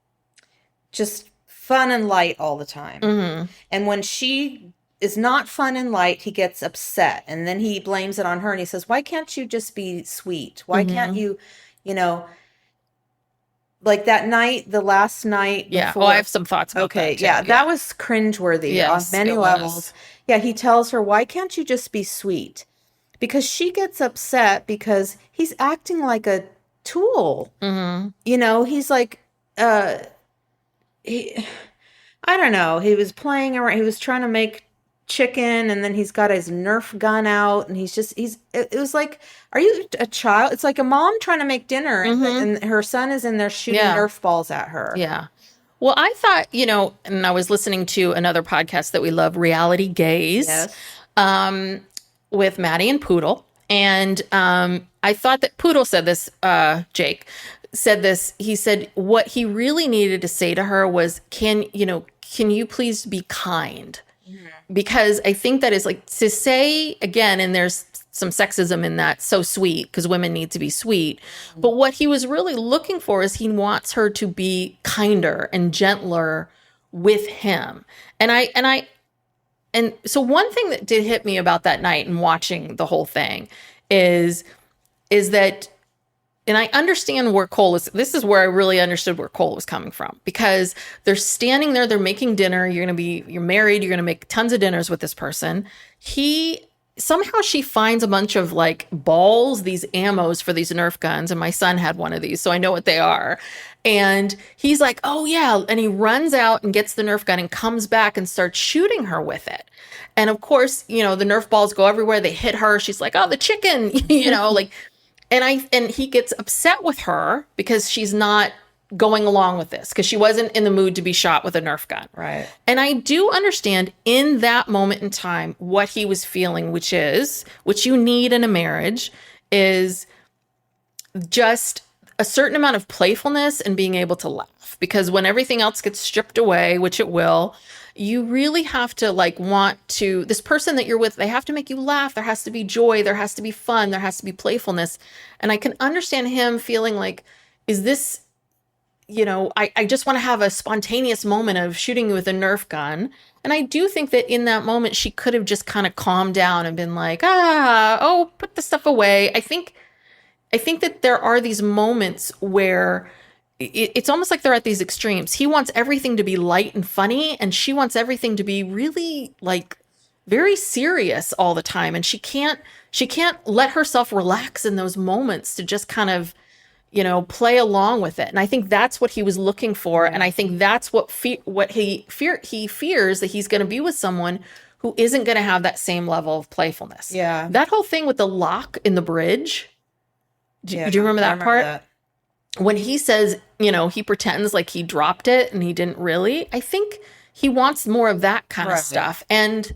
just fun and light all the time. Mm-hmm. And when she is not fun and light, he gets upset. And then he blames it on her and he says, "Why can't you just be sweet? Why can't you, like that night, the last night Yeah. before." Oh, I have some thoughts about that. Too. Yeah, that was cringeworthy Yes, on many it levels. was. Yeah, he tells her, "Why can't you just be sweet?" Because she gets upset because he's acting like a tool. Mm-hmm. He's like, I don't know. He was playing around. He was trying to make chicken, and then he's got his Nerf gun out, and it was like, are you a child? It's like a mom trying to make dinner, and her son is in there shooting Nerf balls at her. Yeah. Well, I thought, and I was listening to another podcast that we love, Reality Gaze. Yes. With Maddie and Poodle. And I thought that Poodle said this, Jake said this. He said what he really needed to say to her was, can you please be kind? Because I think that is like to say, again, and there's some sexism in that, so sweet, because women need to be sweet. But what he was really looking for is he wants her to be kinder and gentler with him. And so one thing that did hit me about that night and watching the whole thing is that, and I understand where Cole is, this is where I really understood where Cole was coming from, because they're standing there, they're making dinner, you're married, you're going to make tons of dinners with this person. Somehow she finds a bunch of like balls, these ammos for these Nerf guns. And my son had one of these, so I know what they are. And he's like, "Oh yeah." And he runs out and gets the Nerf gun and comes back and starts shooting her with it. And of course, the Nerf balls go everywhere. They hit her. She's like, "Oh, the chicken," like, and he gets upset with her because she's not going along with this, because she wasn't in the mood to be shot with a Nerf gun. Right. And I do understand in that moment in time what he was feeling, which you need in a marriage, is just a certain amount of playfulness and being able to laugh. Because when everything else gets stripped away, which it will, you really have to this person that you're with, they have to make you laugh. There has to be joy. There has to be fun. There has to be playfulness. And I can understand him feeling like, is this, I just want to have a spontaneous moment of shooting you with a Nerf gun. And I do think that in that moment, she could have just kind of calmed down and been like, put the stuff away. I think that there are these moments where it's almost like they're at these extremes. He wants everything to be light and funny, and she wants everything to be really like very serious all the time. And she can't let herself relax in those moments to just kind of, play along with it. And I think that's what he was looking for. And I think that's what he fears, that he's going to be with someone who isn't going to have that same level of playfulness. Yeah. That whole thing with the lock in the bridge. Do you remember that part? That. When he says, he pretends like he dropped it and he didn't really. I think he wants more of that kind of stuff. And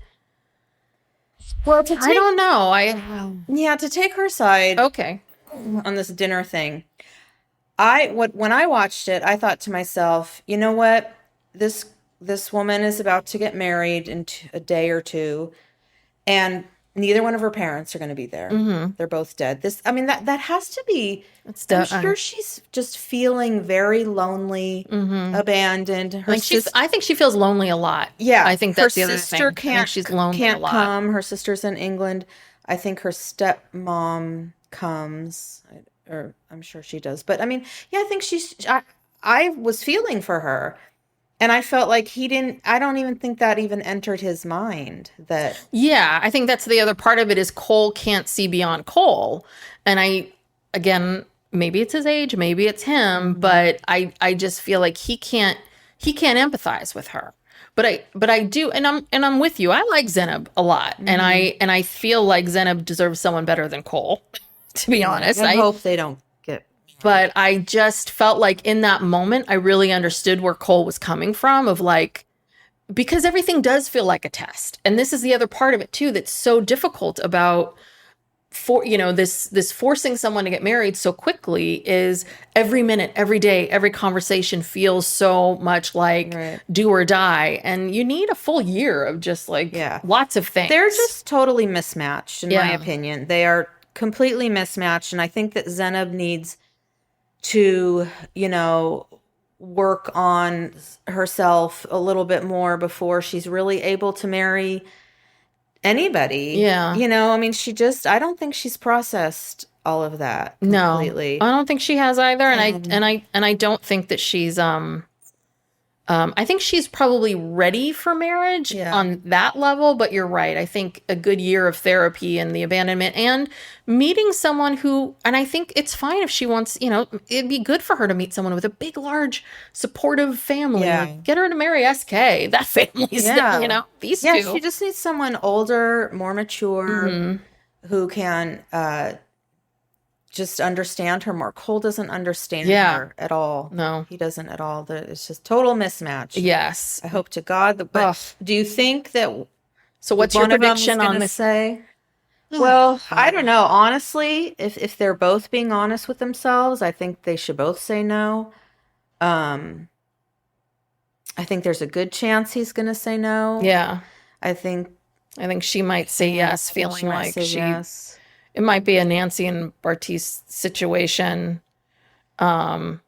I don't know. To take her side. Okay. On this dinner thing. When I watched it, I thought to myself, you know what? This woman is about to get married in a day or two, and neither one of her parents are going to be there. Mm-hmm. They're both dead. That has to be. I'm sure she's just feeling very lonely, abandoned. I think she feels lonely a lot. Yeah, I think that's the other sister thing. She's lonely can't a lot. come. Her sister's in England. I think her stepmom comes. or I'm sure she does. But I mean, yeah, I think I was feeling for her. And I felt like I don't even think that even entered his mind that. Yeah, I think that's the other part of it is Cole can't see beyond Cole. And again, maybe it's his age, maybe it's him, but I just feel like he can't empathize with her. But I do, and I'm with you. I like Zenab a lot. And I feel like Zenab deserves someone better than Cole, to be honest. I hope they don't get. But I just felt like in that moment, I really understood where Cole was coming from of like, because everything does feel like a test. And this is the other part of it too, that's so difficult about this forcing someone to get married so quickly is every minute, every day, every conversation feels so much like do or die. And you need a full year of just like lots of things. They're just totally mismatched in my opinion. They are completely mismatched. And I think that Zenab needs to, work on herself a little bit more before she's really able to marry anybody. Yeah. I mean, I don't think she's processed all of that completely. No, I don't think she has either. And I don't think that she's, I think she's probably ready for marriage on that level, but you're right. I think a good year of therapy and the abandonment and meeting someone and I think it's fine if she wants, it'd be good for her to meet someone with a big, large, supportive family. Yeah. Get her to marry SK. That family's, these two. Yeah, she just needs someone older, more mature, who can just understand her more. Cole doesn't understand her at all. No. He doesn't at all. It's just total mismatch. Yes. I hope to God that. But do you think that? So what's your prediction on this? Say? Well, I don't know. Honestly, if they're both being honest with themselves, I think they should both say no. I think there's a good chance he's going to say no. Yeah. I think she might say yes, feeling like yes. It might be a Nancy and Bartiz situation. Yeah.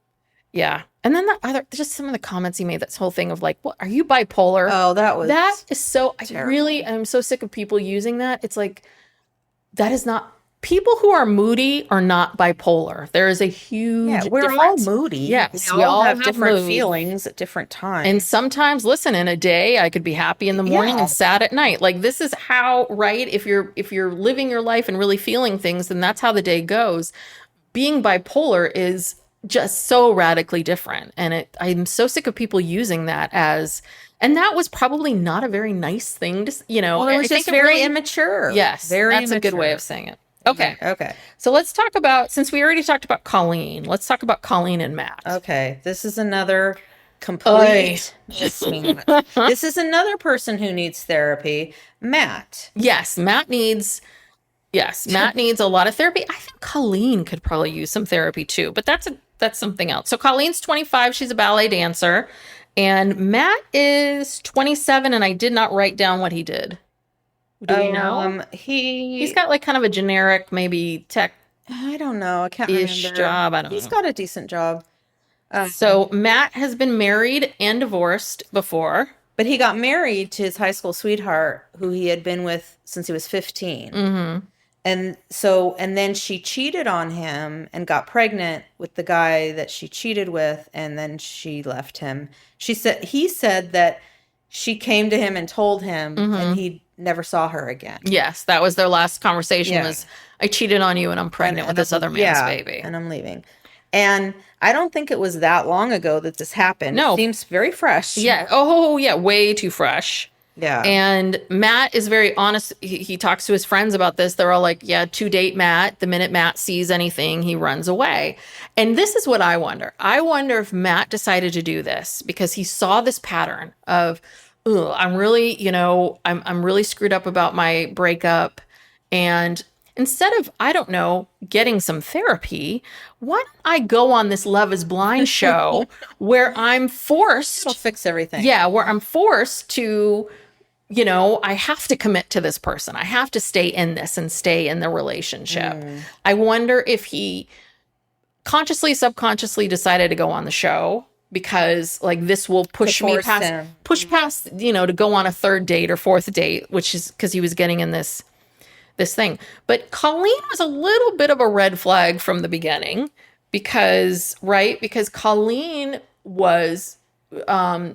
And then just some of the comments he made, this whole thing of like, what, are you bipolar? Oh, that is so, terrible. I'm so sick of people using that. It's like, that is not, people who are moody are not bipolar. There is a huge we're difference. all moody. Yes. We all have different moods. feelings at different times. And sometimes, listen, in a day, I could be happy in the morning and sad at night. Like this is how, right? If you're living your life and really feeling things, then that's how the day goes. Being bipolar is just so radically different. And I'm so sick of people using that and that was probably not a very nice thing to, Well, it was just very immature. Yes. Very that's immature. a good way of saying it. Okay. Okay. So let's talk about, since we already talked about Colleen, let's talk about Colleen and Matt. Okay. This is another complete mismatch. This is another person who needs therapy. Matt. Yes. Matt needs a lot of therapy. I think Colleen could probably use some therapy too, but that's something else. So Colleen's 25. She's a ballet dancer. And Matt is 27, and I did not write down what he did. Do we know? He's got like kind of a generic, maybe tech. I don't know. I can't remember. Job. I don't know. He's got a decent job. So Matt has been married and divorced before. But he got married to his high school sweetheart, who he had been with since he was 15. Mm-hmm. And then she cheated on him and got pregnant with the guy that she cheated with, and then she left him. He said that she came to him and told him, and he never saw her again. Yes, that was their last conversation was, I cheated on you and I'm pregnant with this other man's baby. And I'm leaving. And I don't think it was that long ago that this happened. No. It seems very fresh. Yeah. Oh, yeah. Way too fresh. Yeah. And Matt is very honest. He talks to his friends about this. They're all like, yeah, to date Matt. The minute Matt sees anything, he runs away. And this is what I wonder. I wonder if Matt decided to do this because he saw this pattern of, I'm really, I'm really screwed up about my breakup. And instead of, I don't know, getting some therapy, why don't I go on this Love is Blind show where I'm forced. It'll fix everything. Yeah, where I'm forced to, I have to commit to this person. I have to stay in this and stay in the relationship. I wonder if he consciously, subconsciously decided to go on the show because like this will push past, to go on a third date or fourth date, which is because he was getting in this this thing. But Colleen was a little bit of a red flag from the beginning because Colleen was,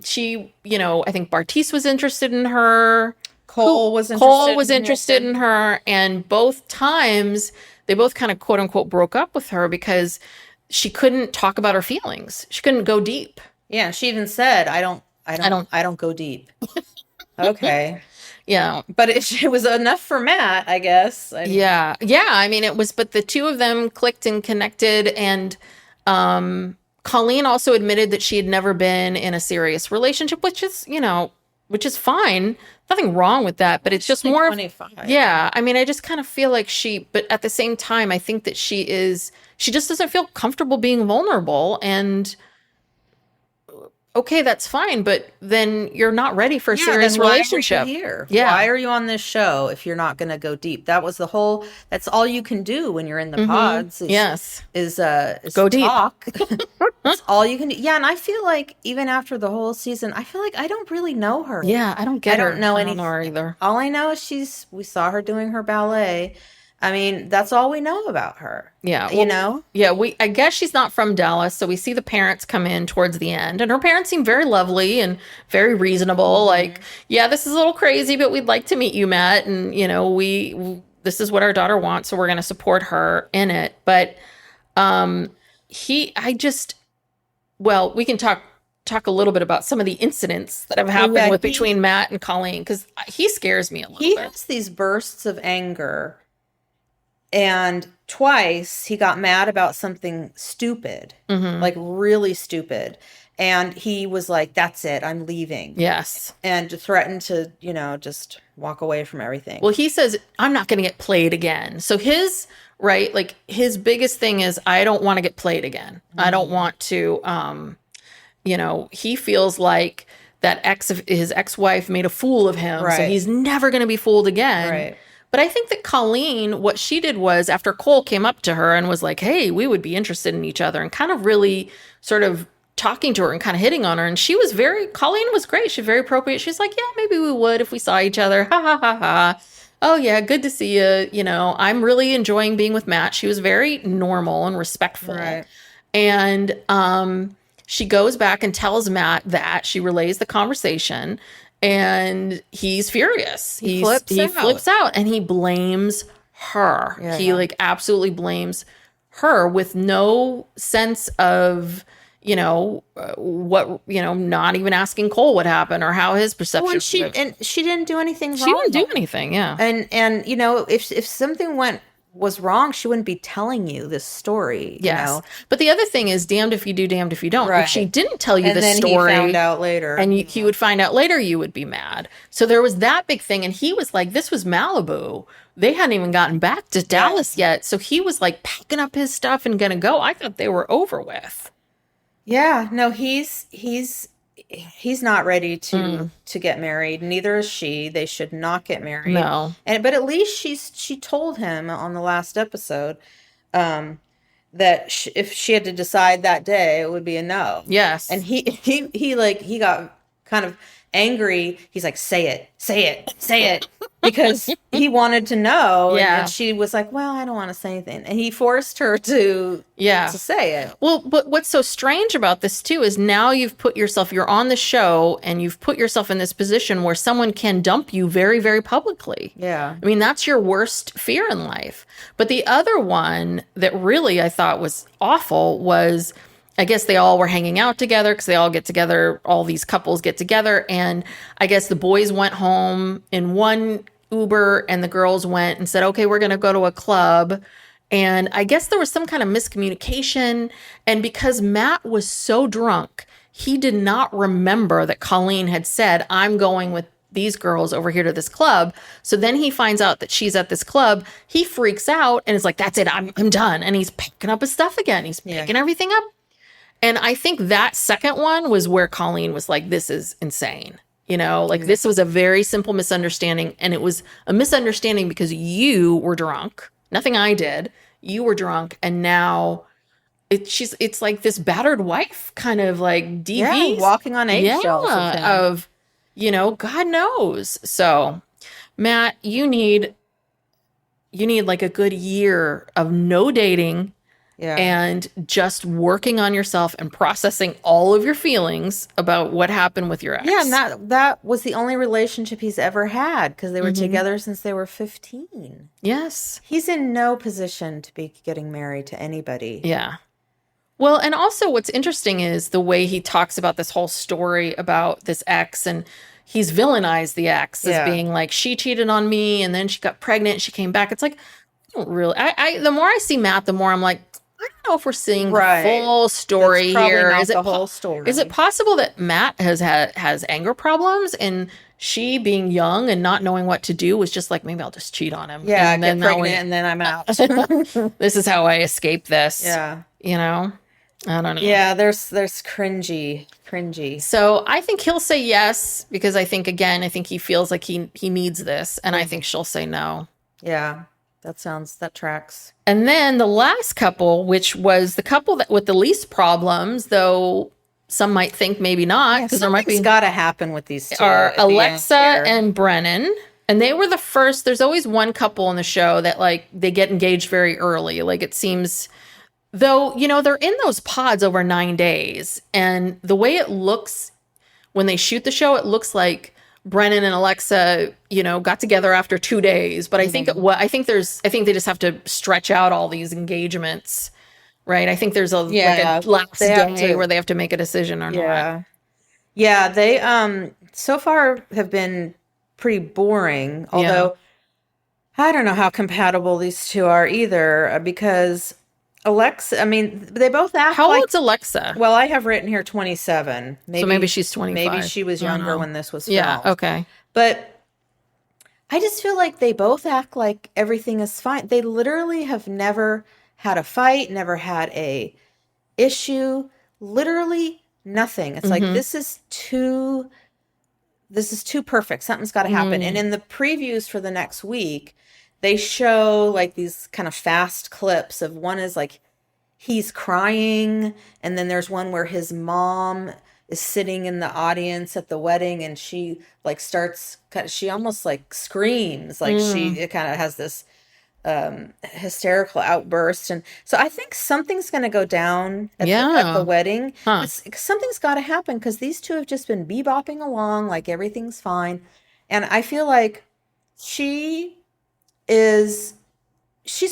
she, I think Bartice was interested in her. Cole was interested in her. And both times they both kind of quote unquote broke up with her because she couldn't talk about her feelings. She couldn't go deep. Yeah. She even said, I don't go deep. Okay. Yeah. But it was enough for Matt, I guess. Yeah. I mean, it was, but the two of them clicked and connected. And Colleen also admitted that she had never been in a serious relationship, which is fine. Nothing wrong with that. But it's just more. 25. Yeah. I mean, I just kind of feel like but at the same time, I think that she just doesn't feel comfortable being vulnerable. And okay, that's fine, but then you're not ready for a serious relationship. Here. Yeah. Why are you on this show if you're not going to go deep? That's all you can do when you're in the pods. Is go deep. Talk. That's all you can do. Yeah. And I feel like even after the whole season, I feel like I don't really know her. Yeah. I don't get her. I don't know I anything. don't know her either. All I know is we saw her doing her ballet. I mean, that's all we know about her. Yeah. Yeah, I guess she's not from Dallas. So we see the parents come in towards the end, and her parents seem very lovely and very reasonable. Like, yeah, this is a little crazy, but we'd like to meet you, Matt. And, this is what our daughter wants. So we're going to support her in it. But we can talk a little bit about some of the incidents that have happened between Matt and Colleen, because he scares me a little bit. He has these bursts of anger. And twice he got mad about something stupid, like really stupid. And he was like, that's it, I'm leaving. Yes. And threatened to, just walk away from everything. Well, he says, I'm not going to get played again. So his biggest thing is, I don't want to get played again. I don't want to, he feels like his ex-wife made a fool of him. Right. So he's never going to be fooled again. Right. But I think that Colleen, what she did was, after Cole came up to her and was like, hey, we would be interested in each other, and kind of really sort of talking to her and kind of hitting on her. And Colleen was great. She's very appropriate. She's like, yeah, maybe we would if we saw each other. Ha ha ha ha. Oh yeah, good to see you. I'm really enjoying being with Matt. She was very normal and respectful. Right. And she goes back and tells Matt that. She relays the conversation. And he's furious. He flips out and he blames her. Yeah, he absolutely blames her with no sense of, not even asking Cole what happened or how his perception. Well, she didn't do anything wrong. She didn't do anything. Yeah. And if something was wrong, she wouldn't be telling you this story. Yes. But the other thing is, damned if you do, damned if you don't. Right. If she didn't tell you this then story, he found out later, and he would find out later, you would be mad. So there was that big thing, and he was like, this was Malibu. They hadn't even gotten back to Dallas yet. So he was like packing up his stuff and gonna go. I thought they were over with. Yeah. No, he's not ready to get married. Neither is she. They should not get married. No. But at least she told him on the last episode that if she had to decide that day, it would be a no. Yes. And he got kind of angry. He's like, say it, because he wanted to know. Yeah. And she was like, well, I don't want to say anything. And he forced her to say it. Well, but what's so strange about this too is now you're on the show and you've put yourself in this position where someone can dump you very, very publicly. Yeah. I mean, that's your worst fear in life. But the other one that really I thought was awful was, I guess they all were hanging out together because they all get together. All these couples get together. And I guess the boys went home in one Uber and the girls went and said, okay, we're going to go to a club. And I guess there was some kind of miscommunication. And because Matt was so drunk, he did not remember that Colleen had said, I'm going with these girls over here to this club. So then he finds out that she's at this club. He freaks out and is like, that's it. I'm done. And he's picking up his stuff again. He's picking everything up. And I think that second one was where Colleen was like, this is insane. This was a very simple misunderstanding. And it was a misunderstanding because you were drunk. Nothing I did. You were drunk. And now it's like this battered wife kind of like DV. Yeah, walking on eggshells of God knows. So, Matt, you need like a good year of no dating Yeah. and just working on yourself and processing all of your feelings about what happened with your ex. Yeah, and that was the only relationship he's ever had because they were together since they were 15. Yes. He's in no position to be getting married to anybody. Yeah. Well, and also what's interesting is the way he talks about this whole story about this ex, and he's villainized the ex as being like, she cheated on me and then she got pregnant, she came back. It's like, I don't really, the more I see Matt, the more I'm like, I don't know if we're seeing the full story here. Is it the whole story? Is it possible that Matt has anger problems and she being young and not knowing what to do was just like, maybe I'll just cheat on him. Yeah, and get then pregnant and then I'm out. this is how I escape this. Yeah. You know? I don't know. Yeah, there's cringy. So I think he'll say yes because I think he feels like he needs this, and I think she'll say no. Yeah, that tracks. And then the last couple, which was the couple that with the least problems, though some might think maybe not, because there might be got to happen with these two. Are Alexa and Brennan. And they were the first. There's always one couple in the show that like they get engaged very early. Like it seems. Though, they're in those pods over 9 days. And the way it looks when they shoot the show, it looks like Brennan and Alexa, got together after 2 days. But I think I think they just have to stretch out all these engagements, right? I think there's a last day where they have to make a decision or not. Yeah, they so far have been pretty boring. Although I don't know how compatible these two are either, because Alexa, they both act How old's Alexa? Well, I have written here 27. So maybe she's 25. Maybe she was younger when this was filmed. Yeah, okay. But I just feel like they both act like everything is fine. They literally have never had a fight, never had a issue, literally nothing. It's like this is too perfect. Something's got to happen. And in the previews for the next week, they show like these kind of fast clips of one is like he's crying, and then there's one where his mom is sitting in the audience at the wedding and she like she almost like screams, like it kind of has this hysterical outburst. And so I think something's going to go down at the wedding. Something's got to happen because these two have just been bebopping along like everything's fine. And I feel like she's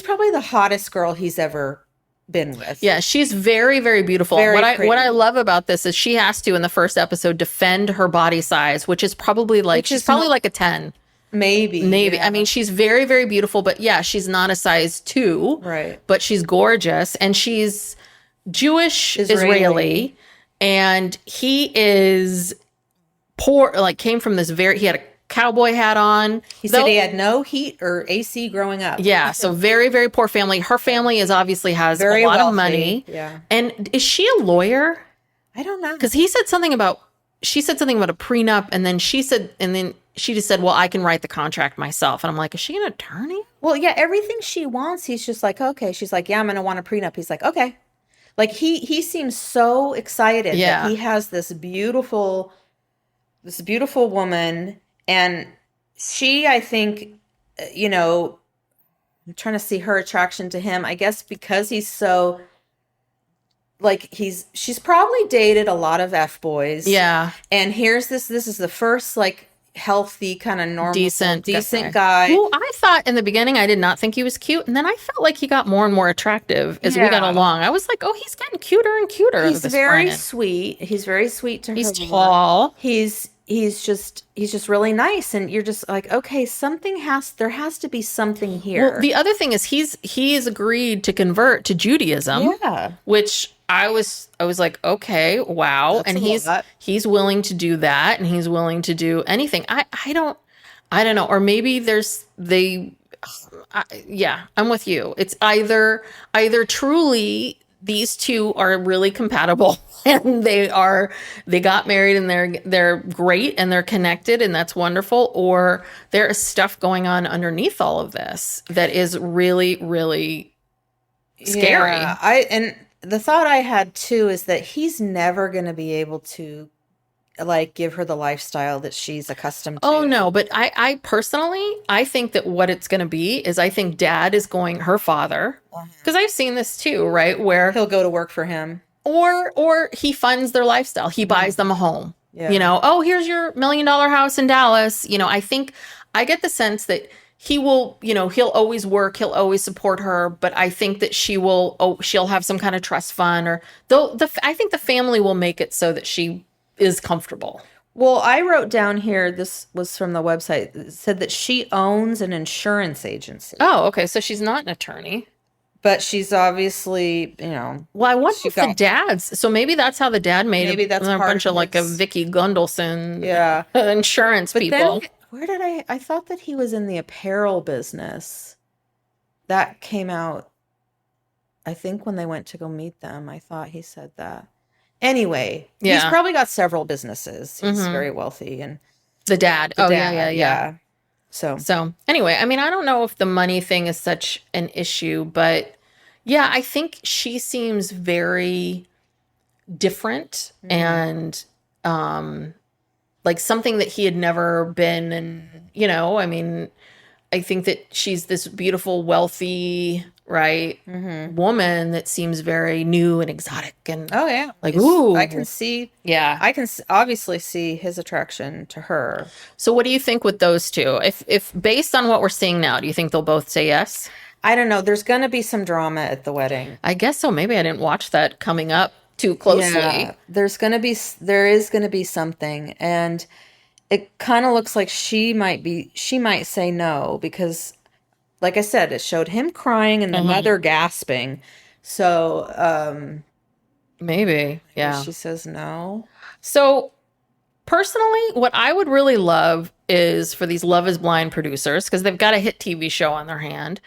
probably the hottest girl he's ever been with. Yeah, she's very, very beautiful. What I love about this is she has to, in the first episode, defend her body size, which is probably like like a 10. Maybe. Yeah. She's very, very beautiful, but yeah, she's not a size 2. Right. But she's gorgeous, and she's Jewish Israeli, and he is poor, like came from this he had a cowboy hat on. He said he had no heat or AC growing up. Yeah, so very, very poor family. Her family has a lot of money. Yeah. And is she a lawyer? I don't know. Because she said something about a prenup, and then she just said, well, I can write the contract myself. And I'm like, is she an attorney? Well, yeah, everything she wants, he's just like, okay. She's like, yeah, I'm going to want a prenup. He's like, okay. Like he seems so excited that he has this beautiful woman. And she, I think, I'm trying to see her attraction to him. I guess because he's so, like, she's probably dated a lot of F-boys. Yeah. And this is the first, like, healthy, kind of normal, decent guy. Well, I thought in the beginning, I did not think he was cute. And then I felt like he got more and more attractive as we got along. I was like, oh, he's getting cuter and cuter. He's very sweet. He's very sweet to her. He's tall. He's just really nice, and you're just like, okay, there has to be something here. Well, the other thing is he's agreed to convert to Judaism. Yeah. Which I was like, okay, wow. That's and he's willing to do that, and he's willing to do anything. I don't know. Or maybe I'm with you. It's either truly these two are really compatible and they got married and they're great and they're connected and that's wonderful, or there is stuff going on underneath all of this that is really, really scary. Yeah, and the thought I had too is that he's never going to be able to like give her the lifestyle that she's accustomed to. Oh no, but I personally, I think that what it's going to be is I think dad is going, her father, because I've seen this too, right? Where He'll go to work for him. or he funds their lifestyle. He buys them a home. Yeah. You know, oh, here's your $1 million house in Dallas. You know, I get the sense that he will, you know, he'll always work, he'll always support her, but I think that she'll have some kind of trust fund, or I think the family will make it so that she is comfortable. Well, I wrote down here, this was from the website, it said that she owns an insurance agency. Oh, okay. So she's not an attorney. But she's obviously, you know. Well, I wonder if the dad's. So maybe that's how the dad made it. Maybe that's a part bunch of of like a his- Vicky Gundelson Yeah. insurance But people. then, where did I thought that he was in the apparel business. That came out, I think, when they went to go meet them. I thought he said that. Anyway, he's Yeah. probably got several businesses. He's Mhm. very wealthy. And The dad. the Oh, dad, yeah. So, So anyway, I mean, I don't know if the money thing is such an issue, but yeah, I think she seems very different and like something that he had never been. And, you know, I mean, I think that she's this beautiful, wealthy, right, woman that seems very new and exotic and oh yeah, like, ooh. I can see. yeah. I can obviously see his attraction to her. So what do you think with those two? If based on what we're seeing now, do you think they'll both say yes? I don't know. There's going to be some drama at the wedding. I guess so. Maybe I didn't watch that coming up too closely. Yeah, there is going to be something, and it kind of looks like she might say no because, like I said, it showed him crying and the mother gasping. So Maybe. Yeah. she says no. So personally, what I would really love is for these Love is Blind producers, because they've got a hit TV show on their hand.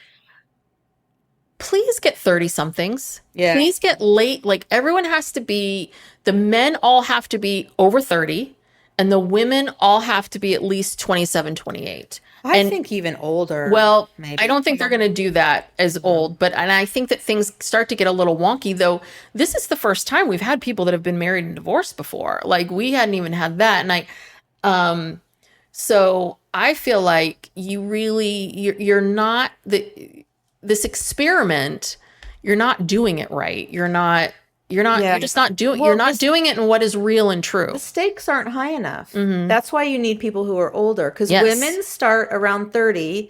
Please get 30 somethings. Yeah. Please get late. Like everyone has to be, the men all have to be over 30 and the women all have to be at least 27, 28. I think even older. Well, maybe. I don't think they're going to do that as old, and I think that things start to get a little wonky, though. This is the first time we've had people that have been married and divorced before. Like we hadn't even had that. And so I feel like you're not this experiment, you're not doing it right. You're just not doing, Well, you're not doing it in what is real and true. The stakes aren't high enough. That's why you need people who are older, because Yes. women start around 30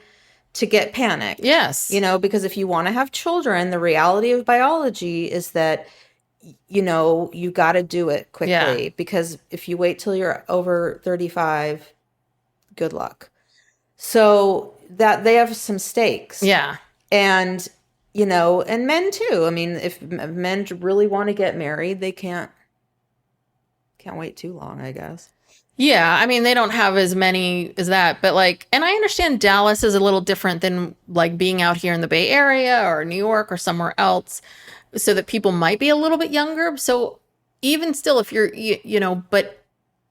to get panicked. Yes. You know, because if you want to have children, the reality of biology is that, you know, you got to do it quickly. Yeah. Because if you wait till you're over 35, good luck. So that they have some stakes. Yeah. And, you know, and men too. I mean, if men really want to get married, they can't wait too long, I guess. Yeah, I mean, they don't have as many as that, but like, and I understand Dallas is a little different than like being out here in the Bay Area or New York or somewhere else, so that people might be a little bit younger. So even still, if you're, you know, but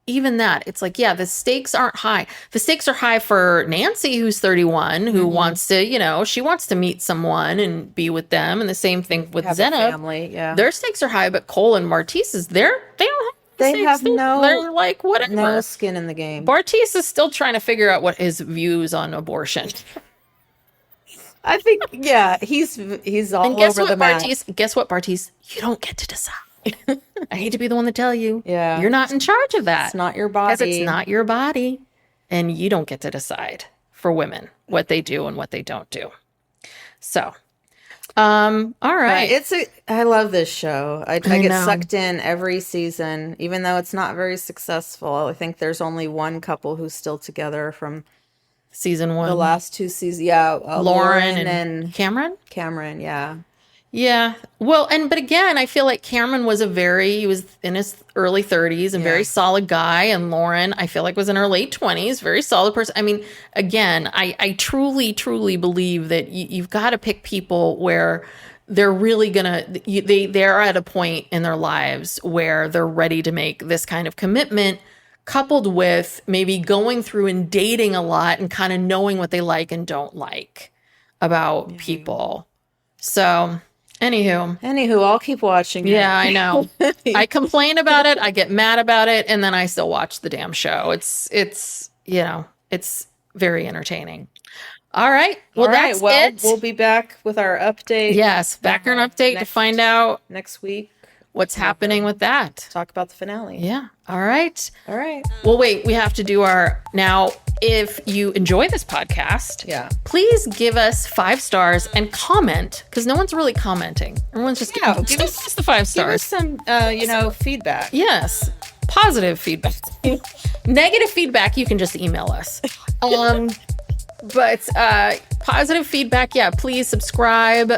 even that, it's like, yeah, the stakes aren't high. The stakes are high for Nancy, who's 31, who wants to, you know, she wants to meet someone and be with them. And the same thing with Have a Zenab. family, yeah. Their stakes are high, but Cole and Martise's, they don't have They stakes. have They're like, whatever. no skin in the game. Bartiz is still trying to figure out what his views on abortion. I think, yeah, he's all And guess over the what, map. Bartiz? Guess what, Bartiz? You don't get to decide. I hate to be the one to tell you. Yeah. You're not in charge of that. It's not your body. Because it's not your body. And you don't get to decide for women what they do and what they don't do. So, all right. I love this show. I I get know. sucked in every season, even though it's not very successful. I think there's only one couple who's still together from Season 1. the last two seasons. Yeah, Lauren and Cameron? Cameron, yeah. Yeah. Well, but again, I feel like Cameron he was in his early 30s and very solid guy. And Lauren, I feel like was in her late 20s, very solid person. I mean, again, I truly, truly believe that you've got to pick people where they're really they're at a point in their lives where they're ready to make this kind of commitment, coupled with maybe going through and dating a lot and kind of knowing what they like and don't like about people. So Anywho, I'll keep watching. Yeah, I know. I complain about it. I get mad about it, and then I still watch the damn show. It's very entertaining. All right. Well, that's it. We'll be back with our update. Yes, background update to find out next week what's happening with that. Talk about the finale. Yeah. All right. Well, wait, we have to do now, if you enjoy this podcast, please give us 5 stars and comment, because no one's really commenting. Everyone's just give us the 5 stars. Give us some, feedback. Yes. Positive feedback. Negative feedback, you can just email us. But positive feedback, please subscribe.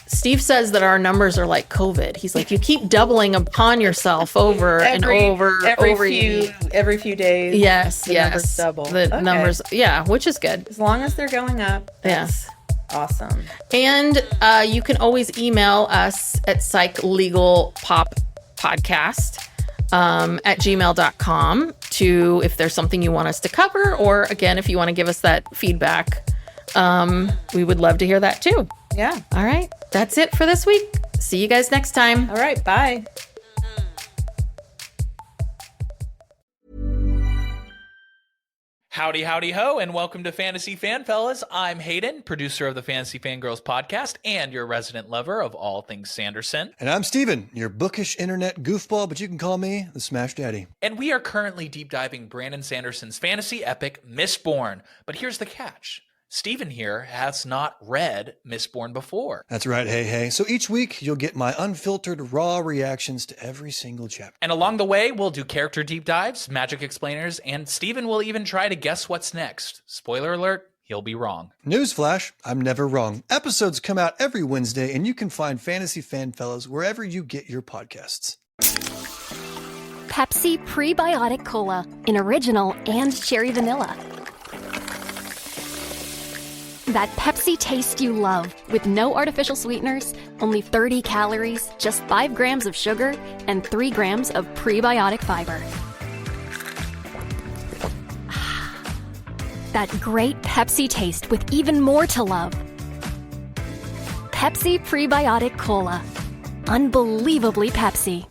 Steve says that our numbers are like COVID. He's like, you keep doubling upon yourself over and over every few days. Yes, numbers double. The numbers, which is good. As long as they're going up. Yes. Awesome. And you can always email us at psychlegalpoppodcast at gmail.com if there's something you want us to cover, or again, if you want to give us that feedback, we would love to hear that too. Yeah. All right. That's it for this week. See you guys next time. All right. Bye. Howdy, howdy, ho, and welcome to Fantasy Fan Fellas. I'm Hayden, producer of the Fantasy Fangirls podcast and your resident lover of all things Sanderson. And I'm Steven, your bookish internet goofball, but you can call me the Smash Daddy. And we are currently deep diving Brandon Sanderson's fantasy epic, Mistborn. But here's the catch. Steven here has not read Mistborn before. That's right, hey. So each week, you'll get my unfiltered, raw reactions to every single chapter. And along the way, we'll do character deep dives, magic explainers, and Steven will even try to guess what's next. Spoiler alert, he'll be wrong. Newsflash, I'm never wrong. Episodes come out every Wednesday, and you can find Fantasy Fan Fellows wherever you get your podcasts. Pepsi Prebiotic Cola in original and cherry vanilla. That Pepsi taste you love, with no artificial sweeteners, only 30 calories, just 5 grams of sugar, and 3 grams of prebiotic fiber. That great Pepsi taste with even more to love. Pepsi Prebiotic Cola. Unbelievably Pepsi.